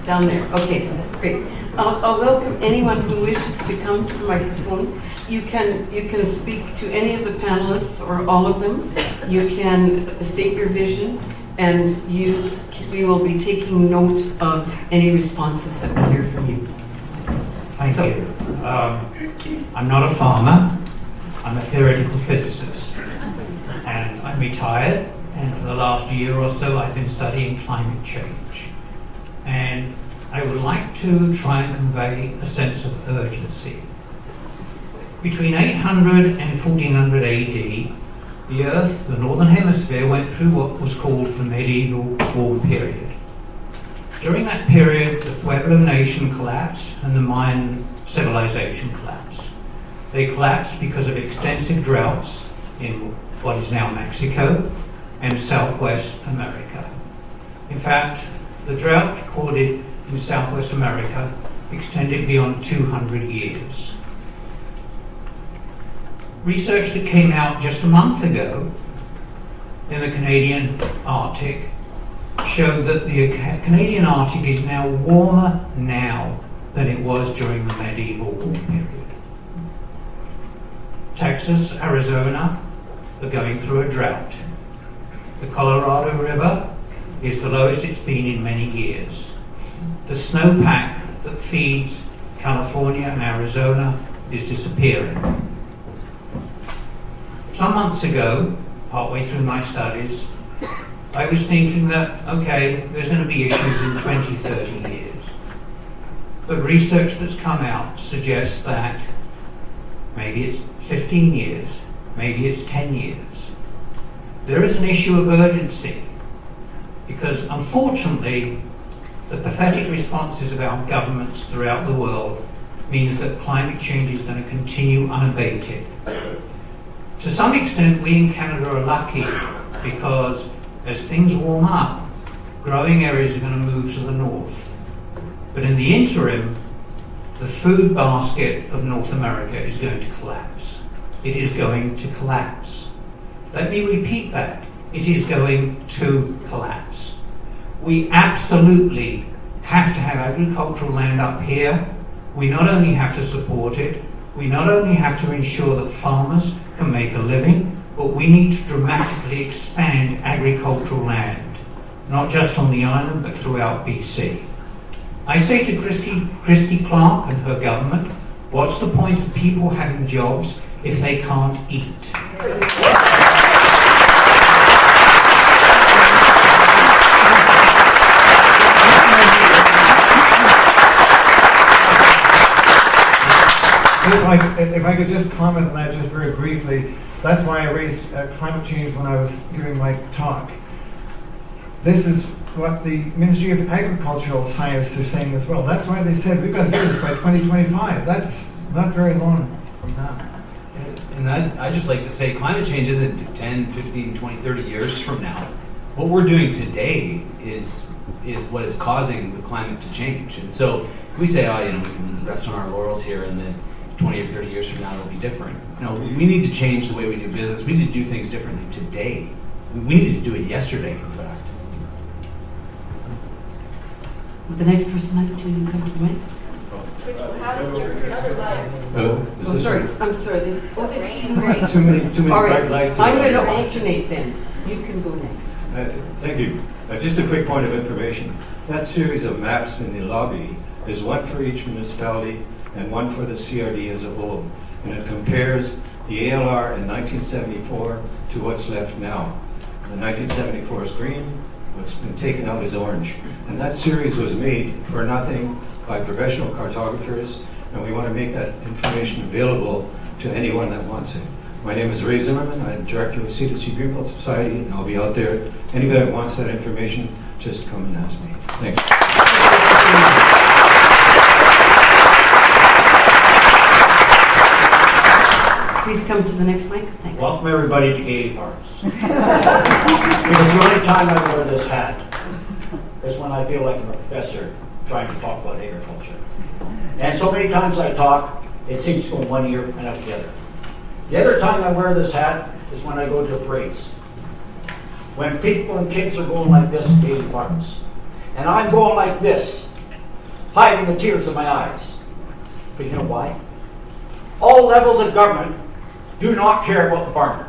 Down there, okay, great. I'll welcome anyone who wishes to come to the microphone. You can speak to any of the panelists or all of them. You can state your vision, and we will be taking note of any responses that we hear from you. Thank So- you. I'm not a farmer. I'm a theoretical physicist. And I'm retired, and for the last year or so I've been studying climate change. And I would like to try and convey a sense of urgency. Between 800 and 1400 AD, the Earth, the Northern Hemisphere, went through what was called the medieval warm period. During that period, the Pueblo nation collapsed and the Mayan civilization collapsed. They collapsed because of extensive droughts in what is now Mexico and Southwest America. In fact, the drought recorded in Southwest America extended beyond 200 years. Research that came out just a month ago in the Canadian Arctic showed that the Canadian Arctic is now warmer now than it was during the medieval warm period. Texas, Arizona are going through a drought. The Colorado River is the lowest it's been in many years. The snowpack that feeds California and Arizona is disappearing. Some months ago, partway through my studies, I was thinking that, okay, there's going to be issues in 20, 30 years. But research that's come out suggests that maybe it's 15 years, maybe it's 10 years. There is an issue of urgency because, unfortunately, the pathetic responses of our governments throughout the world means that climate change is going to continue unabated. To some extent, we in Canada are lucky because as things warm up, growing areas are going to move to the north. But in the interim, the food basket of North America is going to collapse. It is going to collapse. Let me repeat that. It is going to collapse. We absolutely have to have agricultural land up here. We not only have to support it, we not only have to ensure that farmers can make a living, but we need to dramatically expand agricultural land, not just on the island, but throughout BC. I say to Christy Clark and her government, what's the point of people having jobs if they can't eat? If I could just comment on that just very briefly, that's why I raised climate change when I was giving my talk. This is what the Ministry of Agricultural Science is saying as well. That's why they said we've got to do this by 2025. That's not very long from now. And I just like to say climate change isn't 10, 15, 20, 30 years from now. What we're doing today is what is causing the climate to change. And so we say, we can rest on our laurels here and then 20 or 30 years from now it'll be different. We need to change the way we do business. We need to do things differently today. We needed to do it yesterday, in fact. Would the next person like to come to the mic? Sorry. I'm sorry. There's Too many All bright right. lights. I'm going to alternate then. You can go next. Thank you. Just a quick point of information. That series of maps in the lobby is one for each municipality and one for the CRD as a whole. And it compares the ALR in 1974 to what's left now. The 1974 is green, what's been taken out is orange. And that series was made for nothing by professional cartographers, and we want to make that information available to anyone that wants it. My name is Ray Zimmerman. I'm director of C2C Greenbelt Society, and I'll be out there. Anybody that wants that information, just come and ask me. Thanks. Please come to the next mic. Thanks. Welcome everybody to Gay Farms. Because the only time I wear this hat is when I feel like I'm a professor trying to talk about agriculture. And so many times I talk, it seems to go one ear and out the other. The other time I wear this hat is when I go to parades. When people and kids are going like this at Gay Farms. And I'm going like this, hiding the tears in my eyes. Because you know why? All levels of government do not care about the farmer.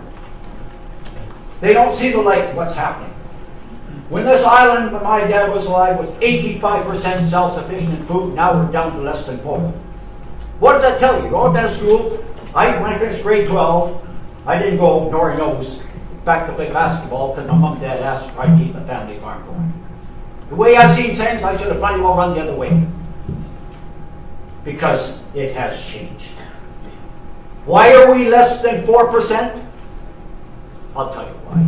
They don't see the light of what's happening. When this island, when my dad was alive, was 85% self-sufficient in food, now we're down to less than 4%. What does that tell you? You go to school. When I finished grade 12, I didn't go, nor knows, back to play basketball because my mom and dad asked if I'd keep the family farm going. The way I've seen things, I should have bloody well run the other way. Because it has changed. Why are we less than 4%? I'll tell you why.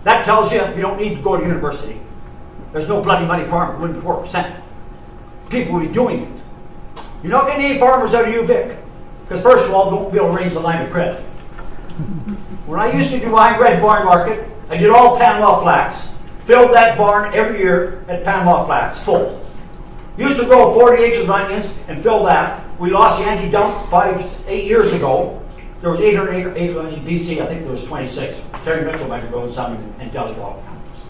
That tells you you don't need to go to university. There's no bloody money farm winning 4%. People will be doing it. You're not going to need farmers out of UVic. Because first of all, don't be able to raise the line of credit. When I used to do behind Red Barn Market, I did all Panama Flats. Filled that barn every year at Panama Flats, full. Used to grow 40 acres of onions and fill that. We lost the anti-dump 8 years ago. There was 800 acres in BC, I think there was 26. Terry Mitchell might have grown some in Delhi Golf Counties.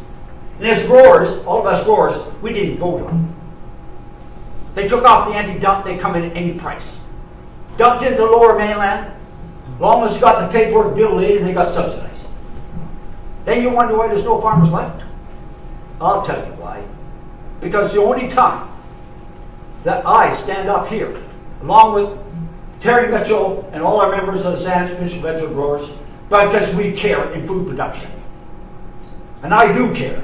And as growers, all of us growers, we didn't vote on them. They took off the anti-dump, they come in at any price. Dumped into the lower mainland, long as you got the paperwork bill later, they got subsidized. Then you wonder why there's no farmers left. I'll tell you why. Because the only time that I stand up here, along with Terry Mitchell and all our members of the Sandwich Mitchell Vegetable Growers, because we care in food production. And I do care.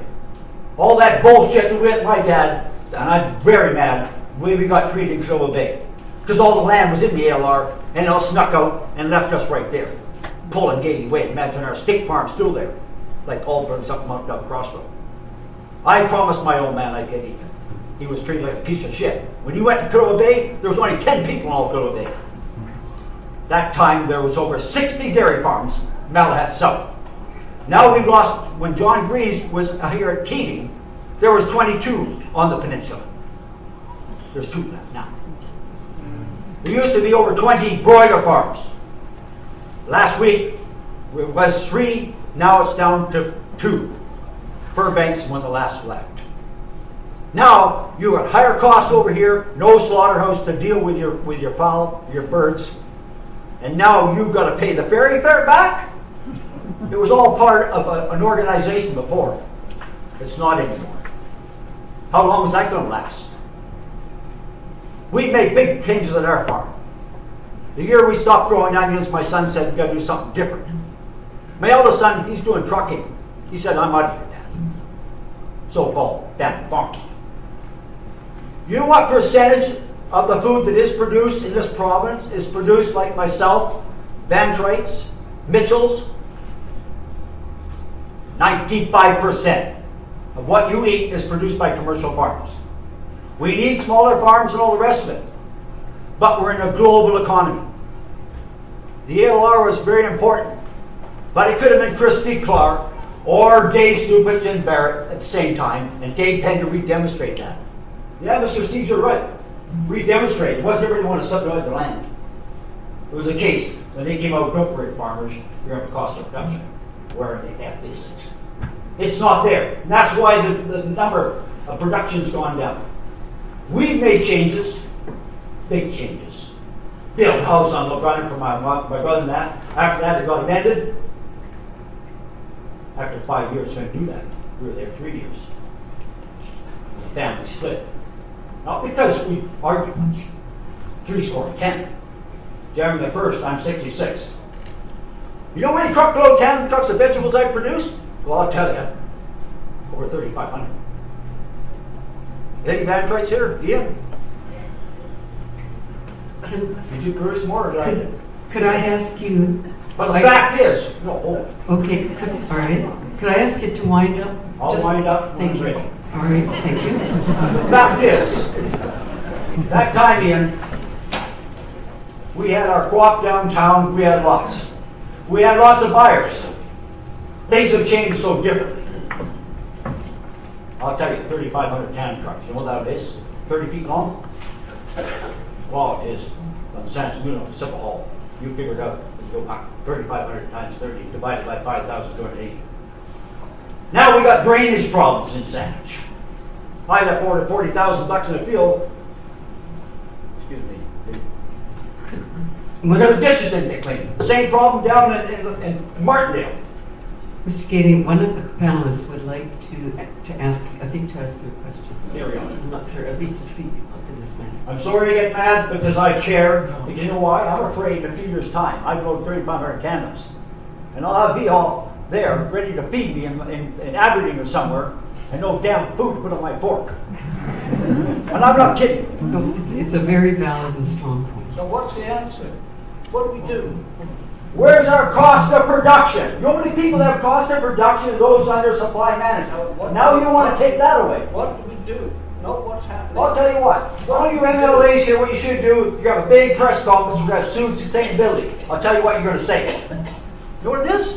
All that bullshit that we had my dad, and I'm very mad, the way we got treated in Killua Bay. Because all the land was in the ALR, and it all snuck out and left us right there. Pulling Gady Way. Imagine our state farm still there. Like Allburn's up Mount Dove Crossroad. I promised my old man I'd get even. He was treated like a piece of shit. When you went to Killua Bay, there was only 10 people in all Killua Bay. That time there was over 60 dairy farms, Malahat South. Now we've lost, when John Greaves was here at Keating, there was 22 on the peninsula. There's 2 left now. There used to be over 20 broiler farms. Last week it was 3, now it's down to 2. Fairbanks won the last left. Now you got higher cost over here, no slaughterhouse to deal with your fowl, your birds, and now you've got to pay the ferry fare back. It was all part of an organization before. It's not anymore. How long is that going to last? We made big changes at our farm. The year we stopped growing onions, my son said, we've got to do something different. My eldest son, he's doing trucking. He said, I'm out of here, Dad. So-called damn farm. You know what percentage of the food that is produced in this province is produced like myself, Van Traits, Mitchell's? 95% of what you eat is produced by commercial farmers. We need smaller farms and all the rest of it. But we're in a global economy. The ALR was very important. But it could have been Christy Clark or Dave Stupich and Barrett at the same time, and Dave had to re-demonstrate that. Yeah, Mr. Steves, you're right. Re-demonstrate. It wasn't everybody want to subdivide the land. It was a case when they came out with milk rate farmers, you're going to cost of production. Where are they at this? It's not there. And that's why the number of production's gone down. We've made changes, big changes. Built a house on LeBron for my brother and that. After that, it got amended. After 5 years, going to do that. We were there 3 years. The family split. Not because we argued much. 70. January the 1st, I'm 66. You know how many truckload trucks of vegetables I produced? Well, I'll tell you. Over 3,500. Any Van Traits here? Ian? Did you produce more or did I? Could I ask you? But the fact is, no, hold on. Okay, all right. Could I ask you to wind up? I'll wind up. Thank you. Ready. All right, thank you. The fact is, that time in, we had our co-op downtown, we had lots. We had lots of buyers. Things have changed so differently. I'll tell you, 3,500 tandem trucks. You know what that is? 30 feet long? Well, it is. From San Antonio to Simple Hall. You figure it out. You go back 3,500 times 30 divided by 5,280. Now we got drainage problems in Sandwich. I left over $40,000 in the field. Excuse me. Because the ditches didn't get cleaned. The same problem down in Martindale. Mr. Gailey, one of the panelists would like to ask you a question. There we are. I'm not sure, at least to speak to this man. I'm sorry to get mad because I care. Because you know why? I'm afraid in a few years' time, I grow 3,500 candles. And I'll have all there ready to feed me in Aberdeen or somewhere, and no damn food to put on my fork. And I'm not kidding. No, it's a very valid and strong point. So what's the answer? What do we do? Where's our cost of production? The only people that have cost of production are those under supply management. Now you want to take that away. What do we do? Know what's happening? I'll tell you what. All you MLAs here, what you should do, you have a big press conference, we're going to sue sustainability. I'll tell you what you're going to say. You know what it is?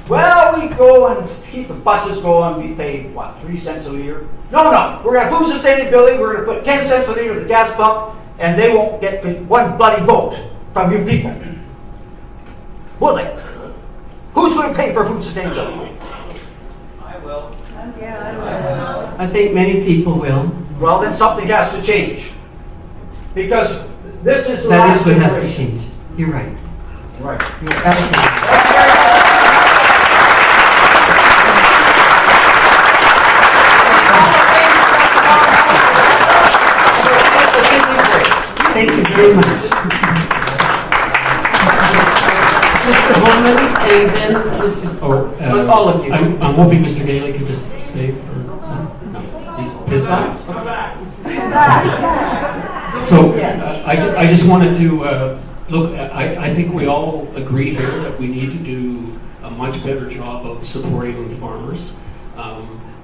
Well, we go and keep the buses going. We pay, what, 3 cents a liter? No. We're going to have food sustainability. We're going to put 10 cents a liter at the gas pump, and they won't get one bloody vote from you people. Will they? Who's going to pay for food sustainability? I will. I think many people will. Well, then something has to change. Because this is the That last is what has to generation. change. You're right. Right. You're absolutely right. Thank you very much. Mr. Holman and then Mr. all of you. I'm hoping Mr. Gailey could just stay for some. No, he's pissed off. So I just wanted to look. I think we all agree here that we need to do a much better job of supporting farmers.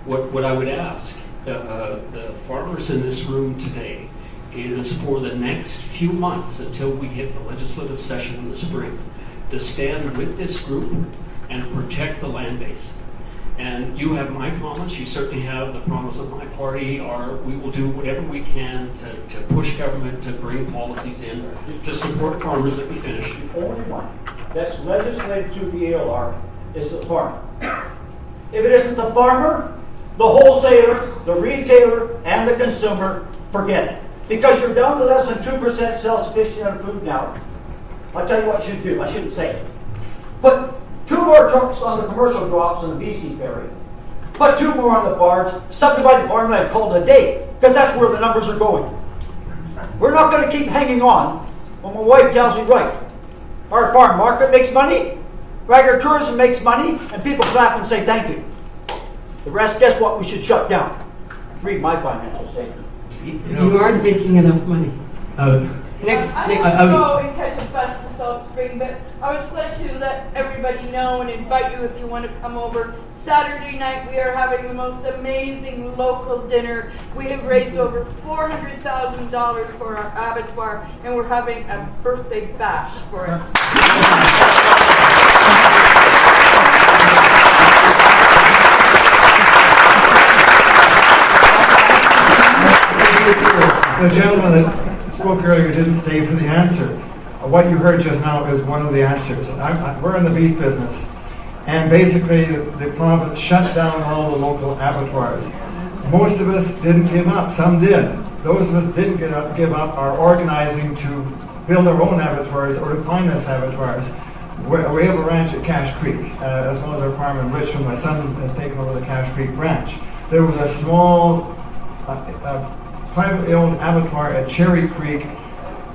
What I would ask the farmers in this room today is for the next few months until we hit the legislative session in the spring to stand with this group and protect the land base. And you have my promise, you certainly have the promise of my party, we will do whatever we can to push government to bring policies in to support farmers that we finish. The only one that's legislated through the ALR is the farmer. If it isn't the farmer, the wholesaler, the retailer, and the consumer, forget it. Because you're down to less than 2% self-sufficient on food now. I'll tell you what you should do. I shouldn't say it. Put 2 more trucks on the commercial drops on the BC ferry. Put 2 more on the barge. Subdivide the farmland and call it a day. Because that's where the numbers are going. We're not going to keep hanging on when my wife tells me, right, our farm market makes money, agritourism makes money, and people clap and say thank you. The rest, guess what? We should shut down. Read my financial statement. You aren't making enough money. Next. I don't go and catch a bus to Salt Spring, but I would just like to let everybody know and invite you if you want to come over. Saturday night we are having the most amazing local dinner. We have raised over $400,000 for our abattoir, and we're having a birthday bash for it. The gentleman that spoke earlier didn't stay for the answer. What you heard just now is one of the answers. We're in the beef business, and basically the province shut down all the local abattoirs. Most of us didn't give up. Some did. Those of us didn't give up are organizing to build our own abattoirs or to find us abattoirs. We have a ranch at Cache Creek, as well as our farm in Richmond. My son has taken over the Cache Creek ranch. There was a small privately owned abattoir at Cherry Creek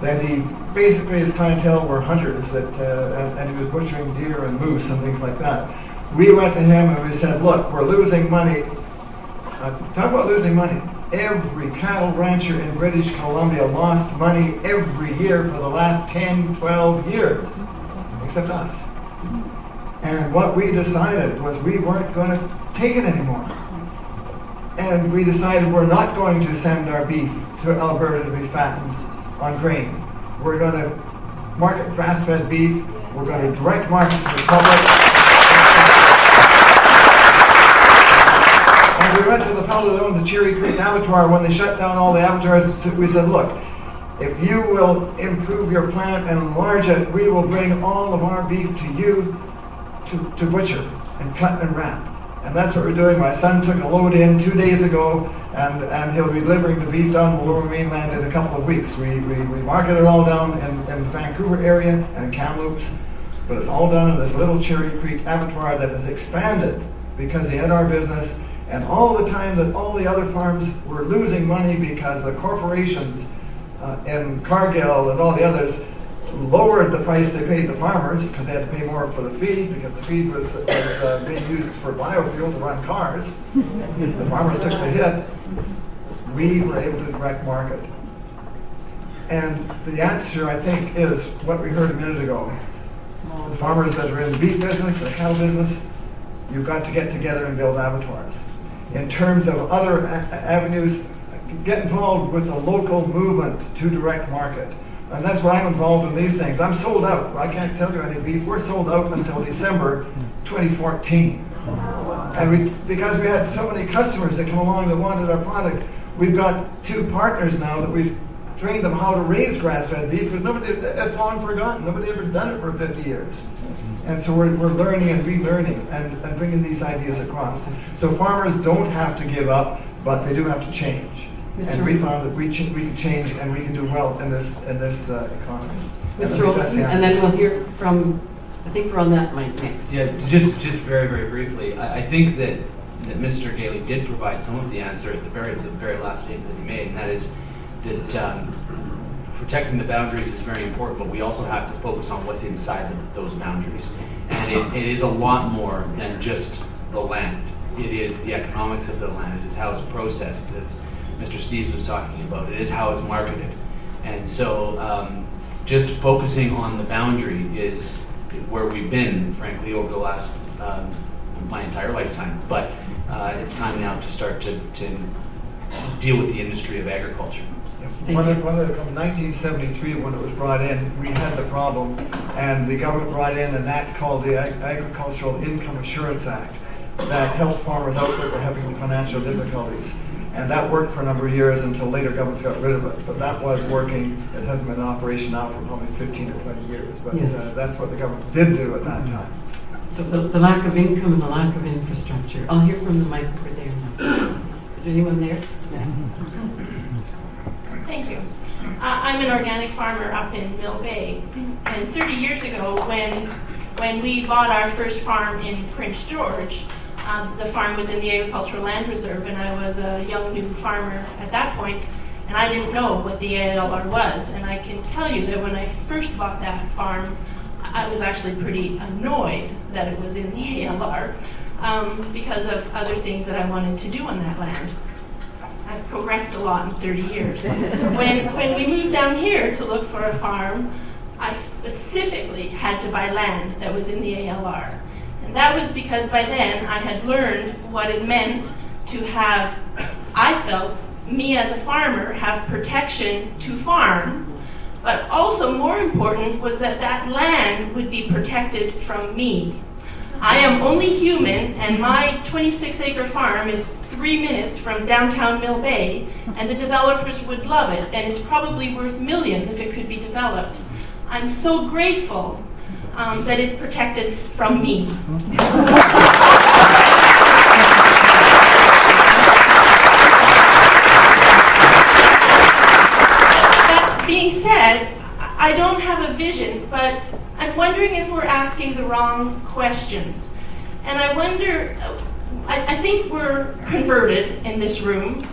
that he basically, his clientele were hunters and he was butchering deer and moose and things like that. We went to him and we said, look, we're losing money. Talk about losing money. Every cattle rancher in British Columbia lost money every year for the last 10, 12 years, except us. And what we decided was we weren't going to take it anymore. And we decided we're not going to send our beef to Alberta to be fattened on grain. We're going to market grass-fed beef. We're going to direct market to the public. And we went to the fellow that owned the Cherry Creek Abattoir. When they shut down all the abattoirs, we said, look, if you will improve your plant and enlarge it, we will bring all of our beef to you to butcher and cut and wrap. And that's what we're doing. My son took a load in 2 days ago, and he'll be delivering the beef down the Lower Mainland in a couple of weeks. We market it all down in the Vancouver area and Kamloops. But it's all done in this little Cherry Creek abattoir that has expanded because he had our business, and all the time that all the other farms were losing money because the corporations in Cargill and all the others lowered the price they paid the farmers because they had to pay more for the feed because the feed was being used for biofuel to run cars. The farmers took the hit. We were able to direct market. And the answer, I think, is what we heard a minute ago. The farmers that are in the beef business, the cattle business, you've got to get together and build abattoirs. In terms of other avenues, get involved with the local movement to direct market. And that's why I'm involved in these things. I'm sold out. I can't sell you any beef. We're sold out until December 2014. And because we had so many customers that come along that wanted our product, we've got 2 partners now that we've trained them how to raise grass-fed beef because that's long forgotten. Nobody ever done it for 50 years. And so we're learning and relearning and bringing these ideas across. So farmers don't have to give up, but they do have to change. And we found that we can change and we can do well in this economy. Mr. Olsen, and then we'll hear from, I think we're on that line next. Yeah, just very, very briefly. I think that Mr. Gailey did provide some of the answer at the very last statement that he made, and that is that protecting the boundaries is very important, but we also have to focus on what's inside those boundaries. And it is a lot more than just the land. It is the economics of the land. It is how it's processed, as Mr. Steves was talking about. It is how it's marketed. And so just focusing on the boundary is where we've been, frankly, over the last, my entire lifetime. But it's time now to start to deal with the industry of agriculture. From 1973, when it was brought in, we had the problem, and the government brought in an act called the Agricultural Income Assurance Act that helped farmers out that were having financial difficulties. And that worked for a number of years until later governments got rid of it. But that was working. It hasn't been in operation now for probably 15 or 20 years. But yes. That's what the government did do at that time. So the lack of income and the lack of infrastructure. I'll hear from the mic over there now. Is there anyone there? Yeah. Thank you. I'm an organic farmer up in Mill Bay, and 30 years ago when we bought our first farm in Prince George, the farm was in the Agricultural Land Reserve, and I was a young new farmer at that point, and I didn't know what the ALR was. And I can tell you that when I first bought that farm, I was actually pretty annoyed that it was in the ALR because of other things that I wanted to do on that land. I've progressed a lot in 30 years. When we moved down here to look for a farm, I specifically had to buy land that was in the ALR. And that was because by then I had learned what it meant to have, I felt, me as a farmer have protection to farm, but also more important was that that land would be protected from me. I am only human, and my 26-acre farm is 3 minutes from downtown Mill Bay, and the developers would love it, and it's probably worth millions if it could be developed. I'm so grateful that it's protected from me. That being said, I don't have a vision, but I'm wondering if we're asking the wrong questions. And I wonder, I think we're converted in this room,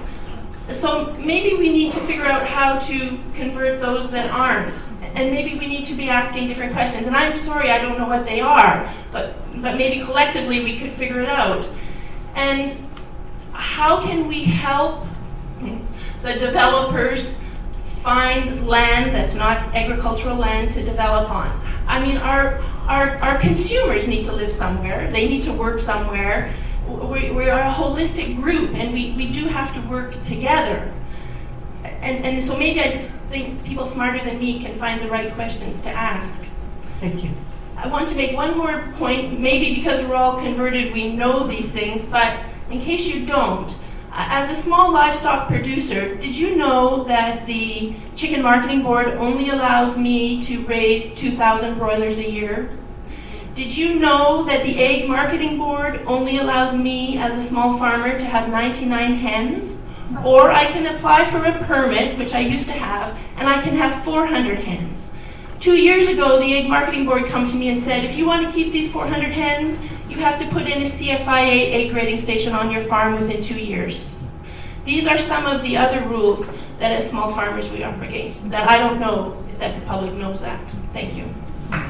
so maybe we need to figure out how to convert those that aren't. And maybe we need to be asking different questions. And I'm sorry, I don't know what they are, but maybe collectively we could figure it out. And how can we help the developers find land that's not agricultural land to develop on? I mean, our consumers need to live somewhere. They need to work somewhere. We are a holistic group, and we do have to work together. And so maybe I just think people smarter than me can find the right questions to ask. Thank you. I want to make one more point, maybe because we're all converted, we know these things, but in case you don't, as a small livestock producer, did you know that the Chicken Marketing Board only allows me to raise 2,000 broilers a year? Did you know that the Egg Marketing Board only allows me as a small farmer to have 99 hens? Or I can apply for a permit, which I used to have, and I can have 400 hens. 2 years ago, the Egg Marketing Board come to me and said, if you want to keep these 400 hens, you have to put in a CFIA egg grading station on your farm within 2 years. These are some of the other rules that as small farmers we are up against, that I don't know that the public knows that. Thank you.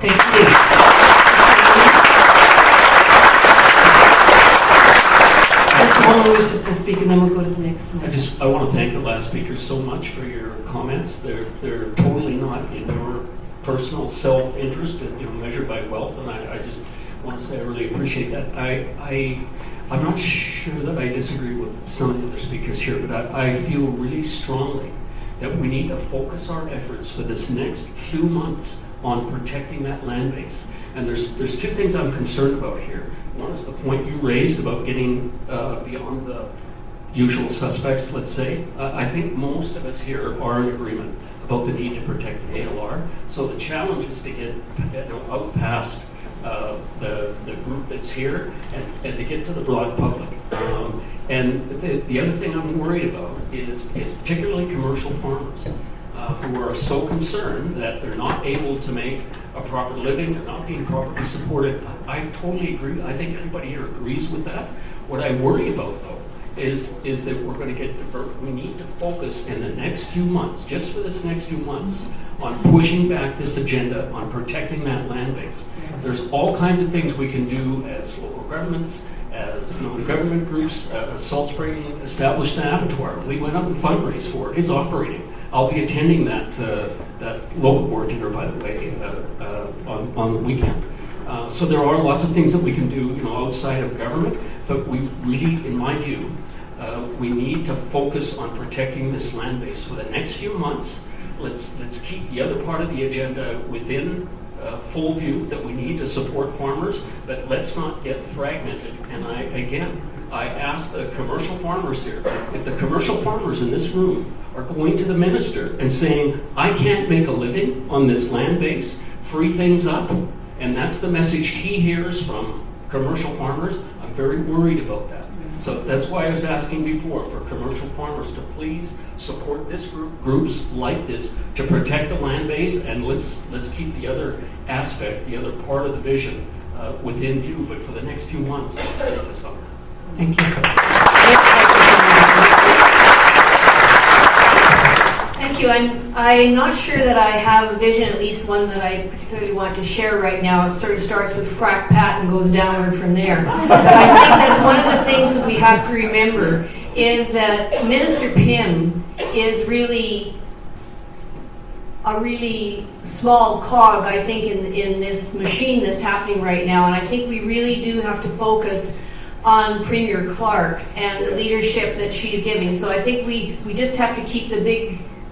Thank you. Councillor wishes to speak, and then we'll go to the next one. I want to thank the last speakers so much for your comments. They're totally not in your personal self-interest, measured by wealth, and I just want to say I really appreciate that. I'm not sure that I disagree with some of the other speakers here, but I feel really strongly that we need to focus our efforts for this next few months on protecting that land base. And there's two things I'm concerned about here. One is the point you raised about getting beyond the usual suspects, let's say. I think most of us here are in agreement about the need to protect the ALR. So the challenge is to get out past the group that's here and to get to the broad public. And the other thing I'm worried about is particularly commercial farmers who are so concerned that they're not able to make a proper living, they're not being properly supported. I totally agree. I think everybody here agrees with that. What I worry about, though, is that we're going to get diverted. We need to focus in the next few months, just for this next few months, on pushing back this agenda on protecting that land base. There's all kinds of things we can do as local governments, as non-government groups. Salt Spring established an abattoir. We went up and fundraised for it. It's operating. I'll be attending that local board dinner, by the way, on the weekend. So there are lots of things that we can do, outside of government, but we really, in my view, we need to focus on protecting this land base for the next few months. Let's keep the other part of the agenda within full view, that we need to support farmers, but let's not get fragmented. And I ask the commercial farmers here, if the commercial farmers in this room are going to the minister and saying, I can't make a living on this land base, free things up, and that's the message he hears from commercial farmers, I'm very worried about that. So that's why I was asking before for commercial farmers to please support this groups like this to protect the land base, and let's keep the other aspect, the other part of the vision within view. But for the next few months, let's focus on that. Thank you. Thank you. I'm not sure that I have a vision, at least one that I particularly want to share right now. It sort of starts with frack Pat and goes downward from there. But I think that's one of the things that we have to remember is that Minister Pym is really a really small cog, I think, in this machine that's happening right now. And I think we really do have to focus on Premier Clark and the leadership that she's giving. So I think we just have to keep the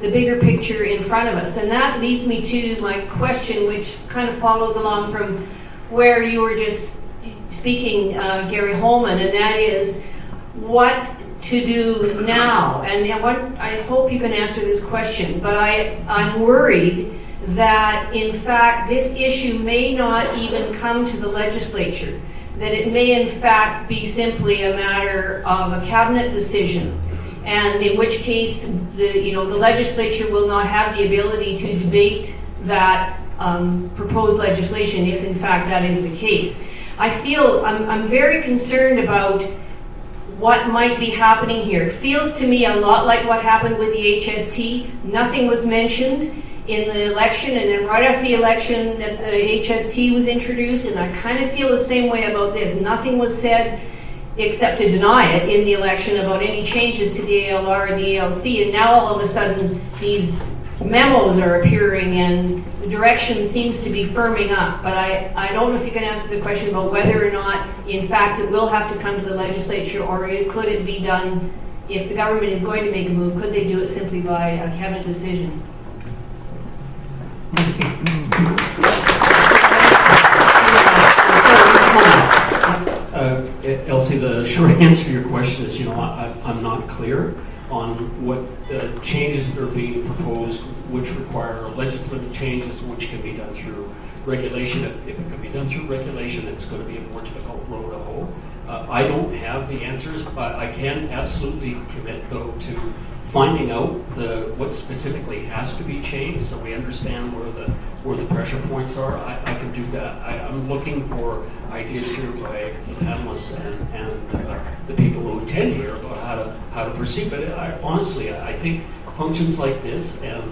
bigger picture in front of us. And that leads me to my question, which kind of follows along from where you were just speaking, Gary Holman, and that is what to do now. And I hope you can answer this question, but I'm worried that, in fact, this issue may not even come to the legislature, that it may, in fact, be simply a matter of a cabinet decision, and in which case the legislature will not have the ability to debate that proposed legislation if, in fact, that is the case. I feel I'm very concerned about what might be happening here. It feels to me a lot like what happened with the HST. Nothing was mentioned in the election, and then right after the election that the HST was introduced, and I kind of feel the same way about this. Nothing was said except to deny it in the election about any changes to the ALR or the ALC, and now all of a sudden these memos are appearing and the direction seems to be firming up. But I don't know if you can answer the question about whether or not, in fact, it will have to come to the legislature, or could it be done, if the government is going to make a move, could they do it simply by a cabinet decision? Elsie, the short answer to your question is, I'm not clear on what changes that are being proposed, which require legislative changes, which can be done through regulation. If it can be done through regulation, it's going to be a more difficult road to hoe. I don't have the answers, but I can absolutely commit, though, to finding out what specifically has to be changed, so we understand where where the pressure points are, I can do that. I'm looking for ideas here by the panelists and the people who attend here about how to proceed. But honestly, I think functions like this and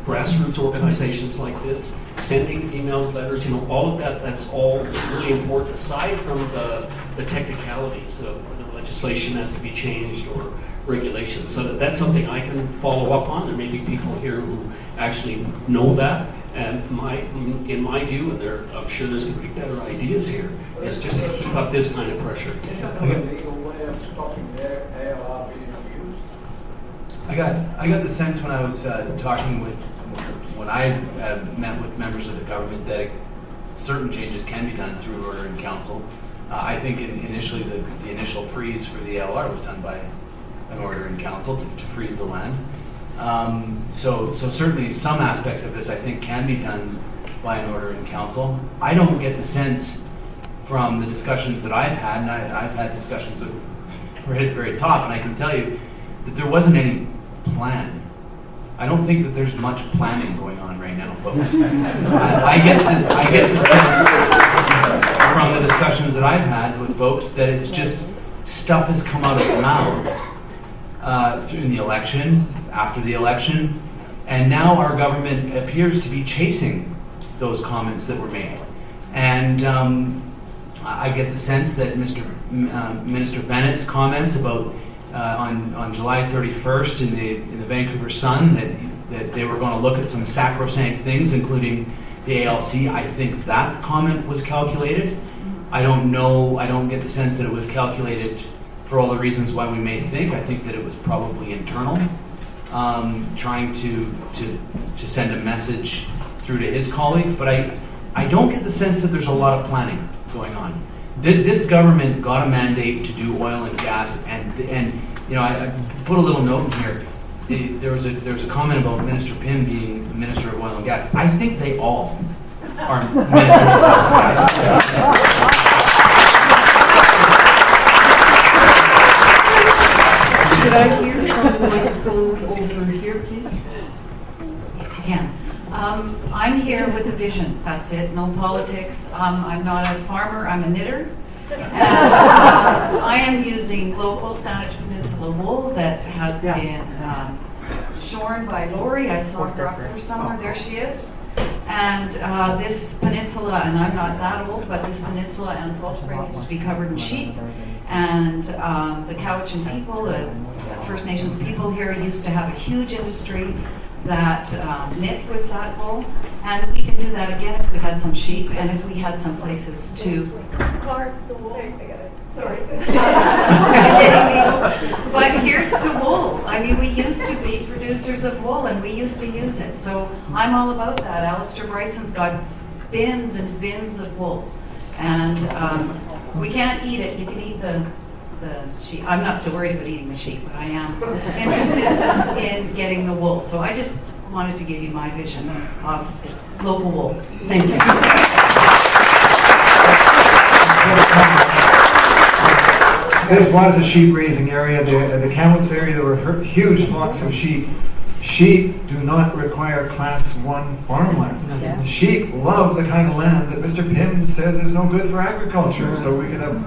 grassroots organizations like this, sending emails, letters, all of that's all really important, aside from the technicalities of the legislation has to be changed or regulations. So that's something I can follow up on. There may be people here who actually know that. And in my view, and I'm sure there's going to be better ideas here, is just to keep up this kind of pressure. Is there a legal way of stopping the ALR being abused? I got the sense when I was talking when I met with members of the government that certain changes can be done through order in council. I think initially the initial freeze for the ALR was done by an order in council to freeze the land. So certainly some aspects of this I think can be done by an order in council. I don't get the sense from the discussions that I've had, and I've had discussions with right at the very top, and I can tell you that there wasn't any plan. I don't think that there's much planning going on right now, folks. I get the sense from the discussions that I've had with folks that it's just stuff has come out of their mouths through the election, after the election, and now our government appears to be chasing those comments that were made. And I get the sense that Minister Bennett's comments about on July 31st in the Vancouver Sun that they were going to look at some sacrosanct things, including the ALC. I think that comment was calculated. I don't know. I don't get the sense that it was calculated for all the reasons why we may think. I think that it was probably internal, trying to send a message through to his colleagues. But I don't get the sense that there's a lot of planning going on. This government got a mandate to do oil and gas, and I put a little note in here. There was a comment about Minister Pym being the Minister of Oil and Gas. I think they all are ministers of oil and gas. Could I hear from the microphone over here, please? Yes, you can. I'm here with a vision. That's it. No politics. I'm not a farmer. I'm a knitter. And, I am using local Saanich Peninsula wool that has been shorn by Lori. I saw her up there somewhere. There she is. And this peninsula, and I'm not that old, but this peninsula and Salt Spring used to be covered in sheep. And the Cowichan people, the First Nations people here, used to have a huge industry that knit with that wool. And we can do that again if we had some sheep and if we had some places to guard the wool. Sorry. But here's the wool. I mean, we used to be producers of wool and we used to use it. So I'm all about that. Alistair Bryson's got bins and bins of wool. And we can't eat it. You can eat the sheep. I'm not so worried about eating the sheep, but I am interested in getting the wool. So I just wanted to give you my vision of local wool. Thank you. This was a sheep raising area. The Kamloops area, there were huge flocks of sheep. Sheep do not require Class 1 farmland. Yeah. Sheep love the kind of land that Mr. Pym says is no good for agriculture. So we could have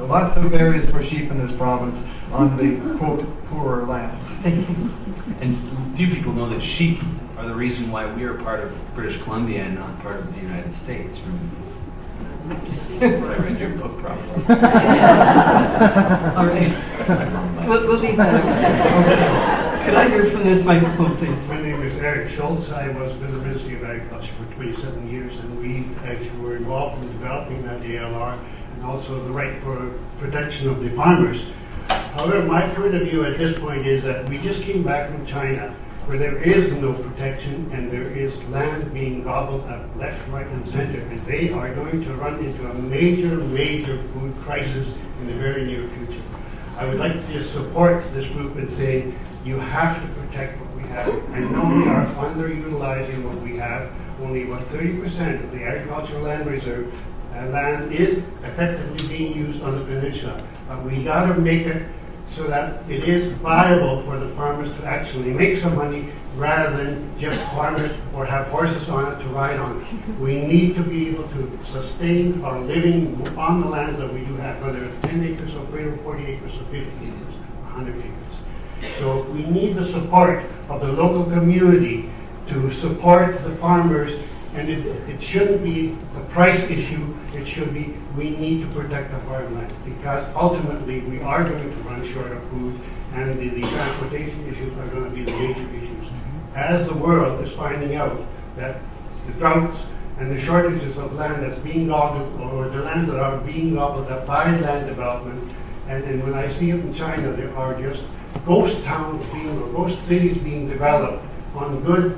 lots of areas for sheep in this province on the, quote, poorer lands. And few people know that sheep are the reason why we are part of British Columbia and not part of the United States. I read your book probably. All right. We'll leave that. Could I hear from this microphone, please? My name is Eric Schultz. I was with the Ministry of Agriculture for 27 years, and we actually were involved in developing that ALR and also the right for protection of the farmers. However, my point of view at this point is that we just came back from China, where there is no protection and there is land being gobbled up left, right, and center, and they are going to run into a major food crisis in the very near future. I would like to just support this group in saying you have to protect what we have. I know we are underutilizing what we have. Only about 30% of the agricultural land reserve land is effectively being used on the peninsula. But we got to make it so that it is viable for the farmers to actually make some money rather than just farm it or have horses on it to ride on. We need to be able to sustain our living on the lands that we do have, whether it's 10 acres or 40 acres or 50 acres, 100 acres. So we need the support of the local community to support the farmers, and it shouldn't be the price issue, it should be we need to protect the farmland, because ultimately we are going to run short of food, and the transportation issues are going to be the major issues. As the world is finding out that the droughts and the shortages of land that's being gobbled, or the lands that are being gobbled up by land development, and when I see it in China, there are just ghost towns or ghost cities being developed on good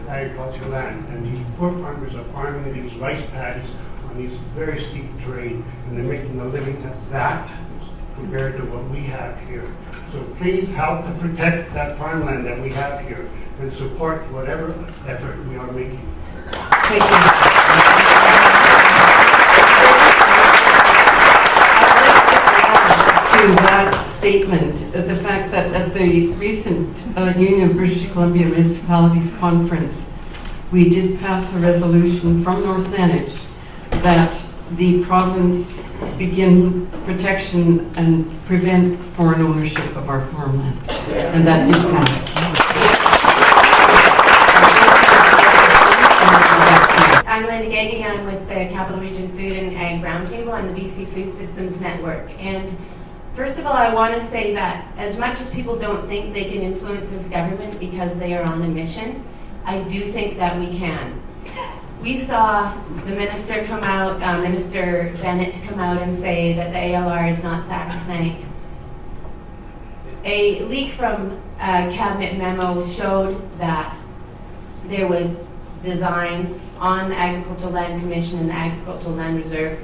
agricultural land, and these poor farmers are farming these rice paddies on these very steep terrain, and they're making a living at that compared to what we have here. So please help to protect that farmland that we have here and support whatever effort we are making. Thank you. To that statement, the fact that at the recent Union of British Columbia Municipalities Conference, we did pass a resolution from North Saanich that the province begin protection and prevent foreign ownership of our farmland. And that did pass. I'm Linda Gagey. I'm with the Capital Region Food and Ag Roundtable and the BC Food Systems Network. And first of all, I want to say that as much as people don't think they can influence this government because they are on a mission, I do think that we can. We saw the minister come out, Minister Bennett come out and say that the ALR is not sacrosanct. A leak from a cabinet memo showed that there was designs on the Agricultural Land Commission and the Agricultural Land Reserve.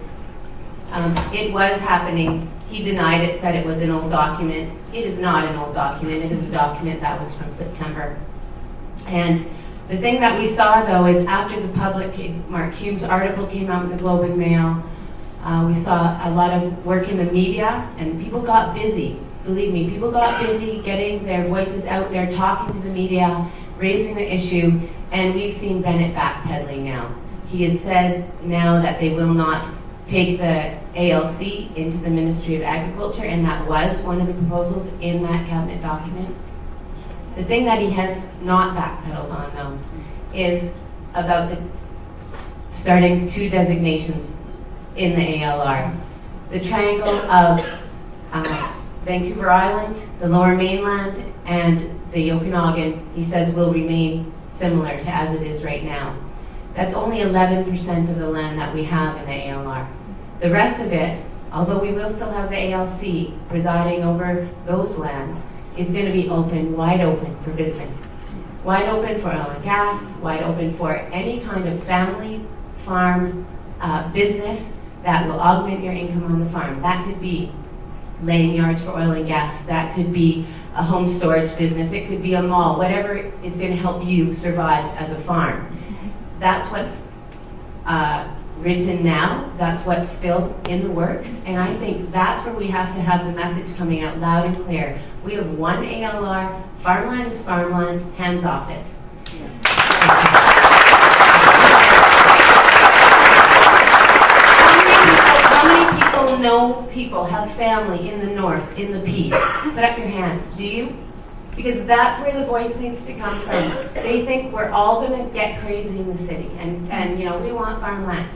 It was happening. He denied it, said it was an old document. It is not an old document. It is a document that was from September. And the thing that we saw, though, is after the public, Mark Hume's article came out in the Globe and Mail, we saw a lot of work in the media, and people got busy. Believe me, people got busy getting their voices out there, talking to the media, raising the issue, and we've seen Bennett backpedaling now. He has said now that they will not take the ALC into the Ministry of Agriculture, and that was one of the proposals in that cabinet document. The thing that he has not backpedaled on, though, is about starting 2 designations in the ALR. The triangle of Vancouver Island, the Lower Mainland, and the Okanagan, he says, will remain similar to as it is right now. That's only 11% of the land that we have in the ALR. The rest of it, although we will still have the ALC presiding over those lands, is going to be open, wide open for business. Wide open for oil and gas, wide open for any kind of family farm business that will augment your income on the farm. That could be laying yards for oil and gas. That could be a home storage business. It could be a mall, whatever is going to help you survive as a farm. That's what's written now. That's what's still in the works. And I think that's where we have to have the message coming out loud and clear. We have one ALR. Farmland is farmland. Hands off it. How many people know people, have family in the north, in the Peace? Put up your hands. Do you? Because that's where the voice needs to come from. They think we're all going to get crazy in the city, and you know, we want farmland.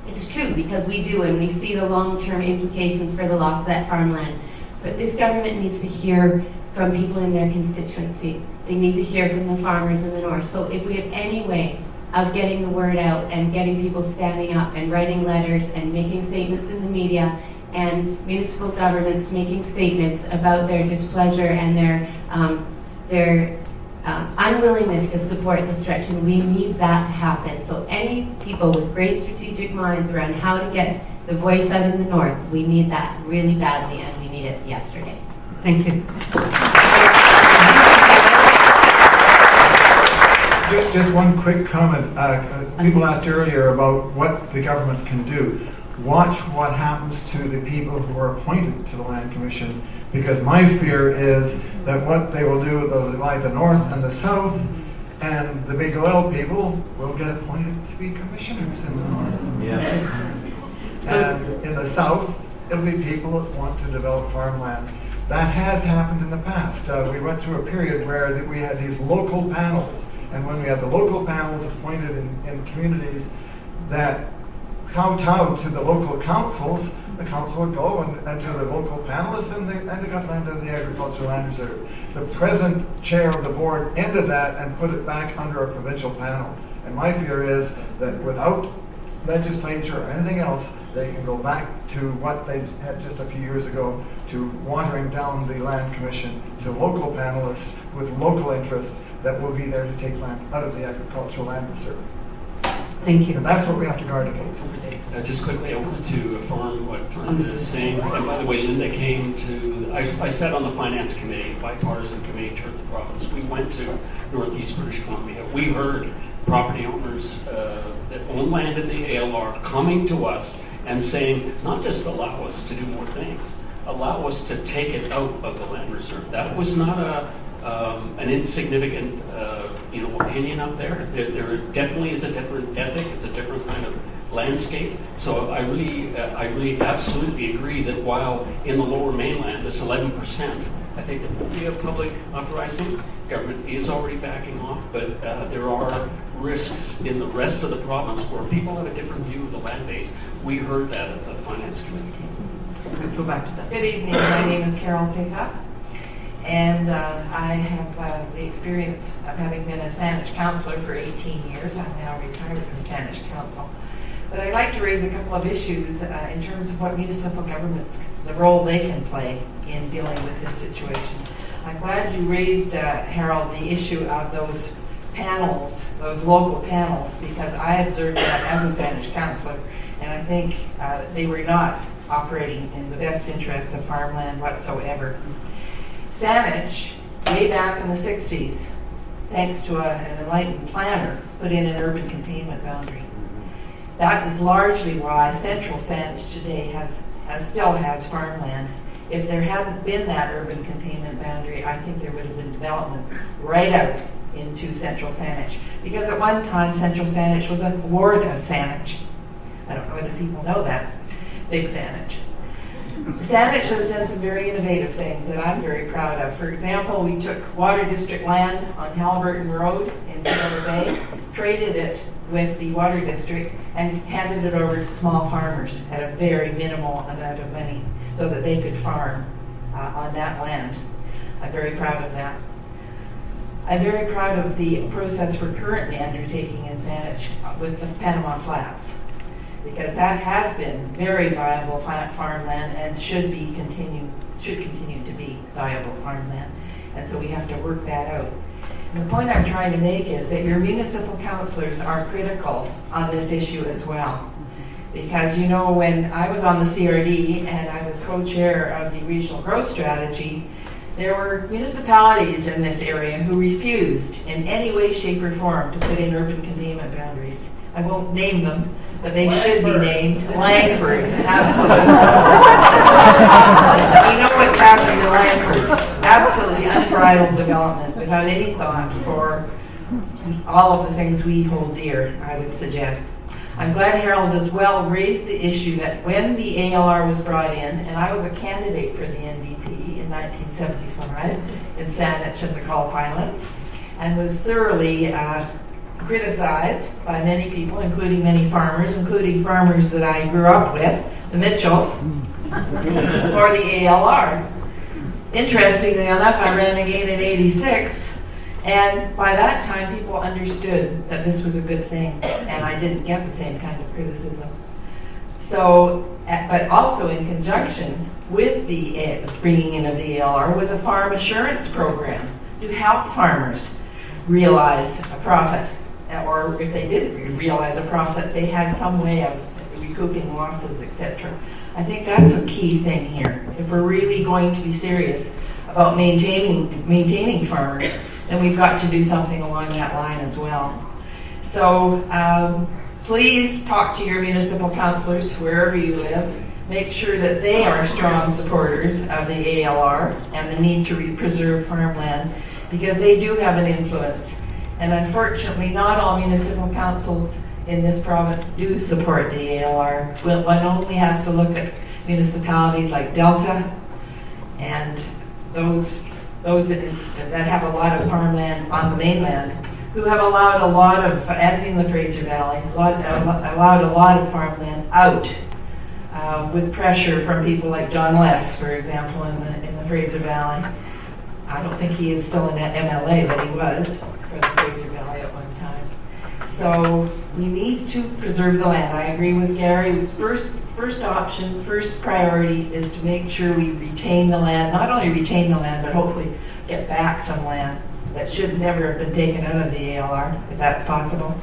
It's true, because we do, and we see the long-term implications for the loss of that farmland. But this government needs to hear from people in their constituencies. They need to hear from the farmers in the north. So if we have any way of getting the word out and getting people standing up and writing letters and making statements in the media, and municipal governments making statements about their displeasure and their unwillingness to support construction, we need that to happen. So any people with great strategic minds around how to get the voice out in the north, we need that really badly, and we need it yesterday. Thank you. Just one quick comment. People asked earlier about what the government can do. watch what happens to the people who are appointed to the Land Commission, because my fear is that what they will do, they'll divide the north and the south, and the big oil people will get appointed to be commissioners in the north. Yeah. And in the south, it'll be people that want to develop farmland. That has happened in the past. We went through a period where we had these local panels, and when we had the local panels appointed in communities that kowtowed to the local councils, the council would go and to the local panelists, and they got land out of the Agricultural Land Reserve. The present chair of the board ended that and put it back under a provincial panel. And my fear is that without legislature or anything else, they can go back to what they had just a few years ago, to watering down the Land Commission to local panelists with local interests that will be there to take land out of the Agricultural Land Reserve. Thank you. And that's what we have to guard against. Just quickly, I wanted to affirm what Linda is saying. And by the way, Linda came to, I sat on the Finance Committee, bipartisan committee to the province. We went to Northeast British Columbia. We heard property owners that own land in the ALR coming to us and saying, not just allow us to do more things, allow us to take it out of the land reserve. That was not an insignificant opinion up there. There definitely is a different ethic. It's a different kind of landscape. So I really absolutely agree that while in the Lower Mainland, this 11%, I think there will be a public uprising. Government is already backing off, but there are risks in the rest of the province where people have a different view of the land base. We heard that at the Finance Committee. Go back to that. Good evening. My name is Carol Pickup, and I have the experience of having been a Saanich councillor for 18 years. I'm now retired from Saanich Council. But I'd like to raise a couple of issues in terms of what municipal governments, the role they can play in dealing with this situation. I'm glad you raised, Harold, the issue of those panels, those local panels, because I observed that as a Saanich councillor, and I think they were not operating in the best interests of farmland whatsoever. Saanich, way back in the 60s, thanks to an enlightened planner, put in an urban containment boundary. That is largely why Central Saanich today still has farmland. If there hadn't been that urban containment boundary, I think there would have been development right out into Central Saanich. Because at one time, Central Saanich was a ward of Saanich. I don't know whether people know that. Big Saanich. Saanich has done some very innovative things that I'm very proud of. For example, we took water district land on Halliburton Road in Taylor Bay, traded it with the water district, and handed it over to small farmers at a very minimal amount of money so that they could farm on that land. I'm very proud of that. I'm very proud of the process we're currently undertaking in Saanich with the Panama Flats, because that has been very viable farmland and should continue to be viable farmland. And so we have to work that out. And the point I'm trying to make is that your municipal councillors are critical on this issue as well. Because when I was on the CRD and I was co-chair of the Regional Growth Strategy, there were municipalities in this area who refused in any way, shape, or form to put in urban containment boundaries. I won't name them, but they should be named. Langford, absolutely. We know what's happening in Langford. Absolutely unbridled development without any thought for all of the things we hold dear, I would suggest. I'm glad Harold as well raised the issue that when the ALR was brought in, and I was a candidate for the NDP in 1975 in Saanich and the Gulf Islands, and was thoroughly criticized by many people, including many farmers, including farmers that I grew up with, the Mitchells, for the ALR. Interestingly enough, I ran again in '86, and by that time people understood that this was a good thing, and I didn't get the same kind of criticism. So, but also in conjunction with the bringing in of the ALR was a farm assurance program to help farmers realize a profit. Or if they didn't realize a profit, they had some way of recouping losses, etc. I think that's a key thing here. If we're really going to be serious about maintaining farmers, then we've got to do something along that line as well. So please talk to your municipal councillors wherever you live. Make sure that they are strong supporters of the ALR and the need to preserve farmland, because they do have an influence. And unfortunately, not all municipal councils in this province do support the ALR. One only has to look at municipalities like Delta and those that have a lot of farmland on the mainland, who have allowed a lot of, and in the Fraser Valley, allowed a lot of farmland out with pressure from people like John Less, for example, in the Fraser Valley. I don't think he is still in MLA, but he was for the Fraser Valley at one time. So we need to preserve the land. I agree with Gary. First option, first priority is to make sure we retain the land, not only retain the land, but hopefully get back some land that should never have been taken out of the ALR, if that's possible.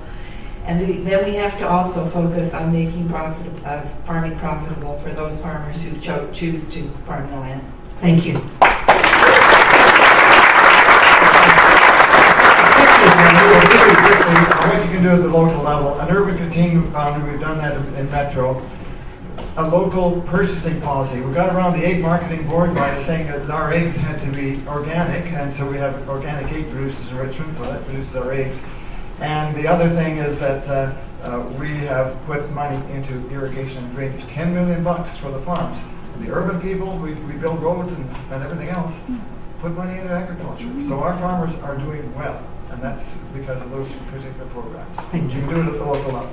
And then we have to also focus on making farming profitable for those farmers who choose to farm the land. Thank you. What you can do at the local level, an urban containment boundary, we've done that in Metro. A local purchasing policy. We got around the egg marketing board by saying that our eggs had to be organic, and so we have organic egg producers in Richmond, so that produces our eggs. And the other thing is that we have put money into irrigation and drainage, $10 million for the farms. The urban people, we build roads and everything else, put money into agriculture. So our farmers are doing well, and that's because of those particular programs. Thank you. You can do it at the local level.